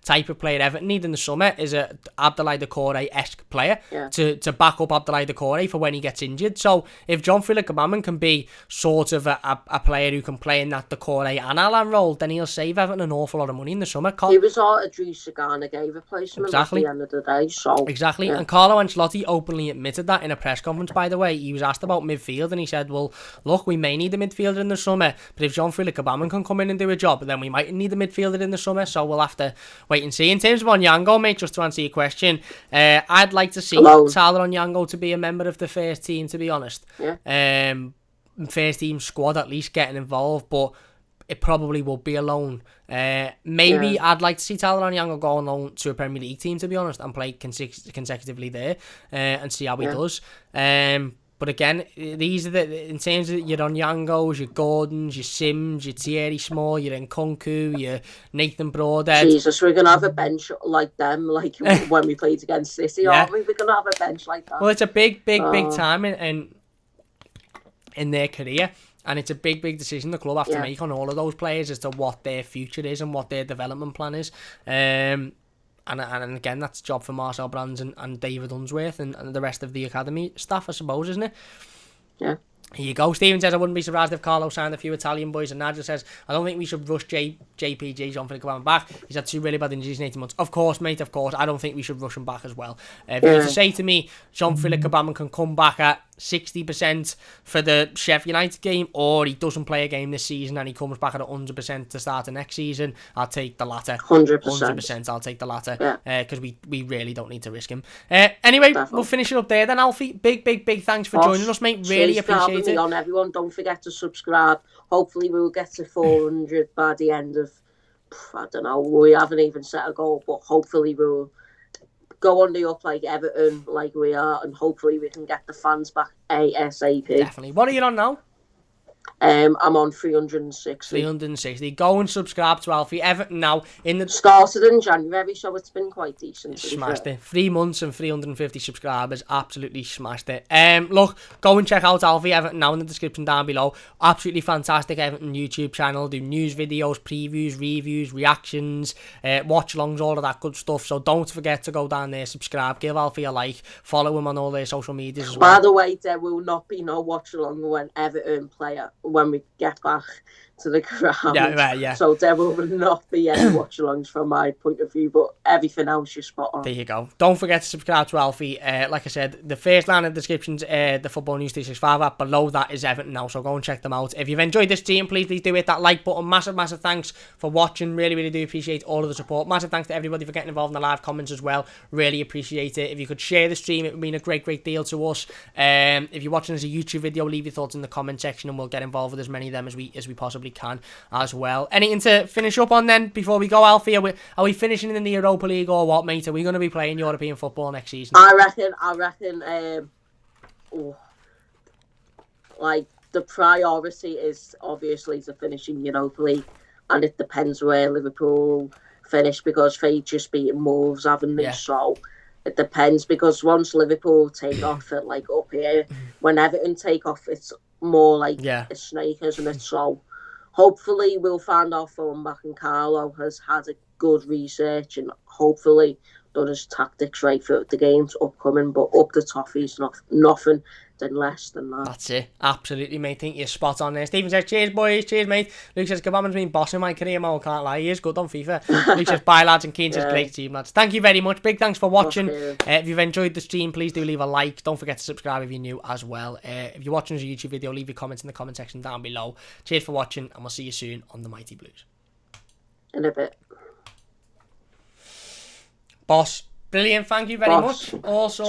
Speaker 1: type of player Everton need in the summer is a Abdoulaye Doucouré-esque player to back up Abdoulaye Doucouré for when he gets injured. So if John Philip Gbamin can be sort of a player who can play in that Doucouré and Alan role, then he'll save Everton an awful lot of money in the summer.
Speaker 2: He was all Idrissa Gana gave replacement at the end of the day. So
Speaker 1: Exactly,
Speaker 2: yeah.
Speaker 1: And Carlo Ancelotti openly admitted that in a press conference, by the way. He was asked about midfield and he said, well, look, we may need a midfielder in the summer, but if Jean-Philippe Gbamin can come in and do a job, then we might need a midfielder in the summer, so we'll have to wait and see. In terms of Onyango, mate, just to answer your question, I'd like to see Tyler Onyango to be a member of the first team, to be honest.
Speaker 2: Yeah.
Speaker 1: First team squad, at least getting involved, but it probably will be a loan. Maybe I'd like to see Tyler Onyango go on loan to a Premier League team, to be honest, and play consecutively there and see how he does. But again, these are in terms of your Onyangos, your Gordons, your Sims, your Thierry Small, your Nkunku, your Nathan Broadhead.
Speaker 2: Jesus, we're going to have a bench like them, like when we played against City, aren't we? We're going to have a bench like that.
Speaker 1: Well, it's a big time in their career. And it's a big decision the club have to make on all of those players as to what their future is and what their development plan is. And again, that's a job for Marcel Brands and David Unsworth and the rest of the academy staff, I suppose, isn't it?
Speaker 2: Yeah.
Speaker 1: Here you go. Stephen says, I wouldn't be surprised if Carlo signed a few Italian boys. And Nigel says, I don't think we should rush JPG, Jean-Philippe Gbamin, back. He's had 2 really bad injuries in 18 months. Of course, mate, of course. I don't think we should rush him back as well. If you were to say to me, Jean-Philippe Gbamin can come back at 60% for the Sheffield United game, or he doesn't play a game this season and he comes back at 100% to start the next season, I'll take the latter. 100%. I'll take the latter, because we really don't need to risk him. Anyway, definitely. We'll finish it up there then, Alfie. Big thanks for joining us, mate. Really appreciate it.
Speaker 2: On everyone, don't forget to subscribe. Hopefully we'll get to 400 by the end of, I don't know, we haven't even set a goal, but hopefully we'll go on the up like Everton, like we are, and hopefully we can get the fans back ASAP.
Speaker 1: Definitely. What are you on now?
Speaker 2: I'm on 360.
Speaker 1: 360. Go and subscribe to Alfie. Everton now
Speaker 2: started in January, so it's been quite decent.
Speaker 1: Smashed it. 3 months and 350 subscribers. Absolutely smashed it. Look, go and check out Alfie Everton now in the description down below. Absolutely fantastic Everton YouTube channel. Do news videos, previews, reviews, reactions, watch-alongs, all of that good stuff. So don't forget to go down there, subscribe, give Alfie a like, follow him on all their social medias as well.
Speaker 2: By the way, there will not be no watch-along when Everton play when we get back to the ground.
Speaker 1: Yeah.
Speaker 2: So there will not be any watch-alongs from my point of view, but everything else you're spot on.
Speaker 1: There you go. Don't forget to subscribe to Alfie. Like I said, the first line of the description's the Football News 365 app. Below that is Everton now, so go and check them out. If you've enjoyed this stream, please do hit that like button. Massive thanks for watching. Really do appreciate all of the support. Massive thanks to everybody for getting involved in the live comments as well. Really appreciate it. If you could share the stream, it would mean a great deal to us. If you're watching as a YouTube video, leave your thoughts in the comment section and we'll get involved with as many of them as we possibly can as well. Anything to finish up on then before we go, Alfie? Are we finishing in the Europa League or what, mate? Are we going to be playing European football next season?
Speaker 2: I reckon like the priority is obviously to finish in Europa League, and it depends where Liverpool finish because they've just beaten Wolves, haven't they? So it depends, because once Liverpool take off at like up here, when Everton take off, it's more like a snake, isn't it? So hopefully we'll find our form back, and Carlo has had a good research and hopefully done his tactics right for the games upcoming, but up the Toffees, nothing less than that.
Speaker 1: That's it. Absolutely, mate. I think you're spot on there. Stephen says, cheers, boys. Cheers, mate. Luke says, Gbamin's been bossing my career, man. Can't lie. He is good on FIFA. Luke says, bye, lads. And Keane says, great team, lads. Thank you very much. Big thanks for watching. If you've enjoyed the stream, please do leave a like. Don't forget to subscribe if you're new as well. If you're watching as a YouTube video, leave your comments in the comment section down below. Cheers for watching, and we'll see you soon on the Mighty Blues.
Speaker 2: In a bit.
Speaker 1: Boss. Brilliant. Thank you very much. Also,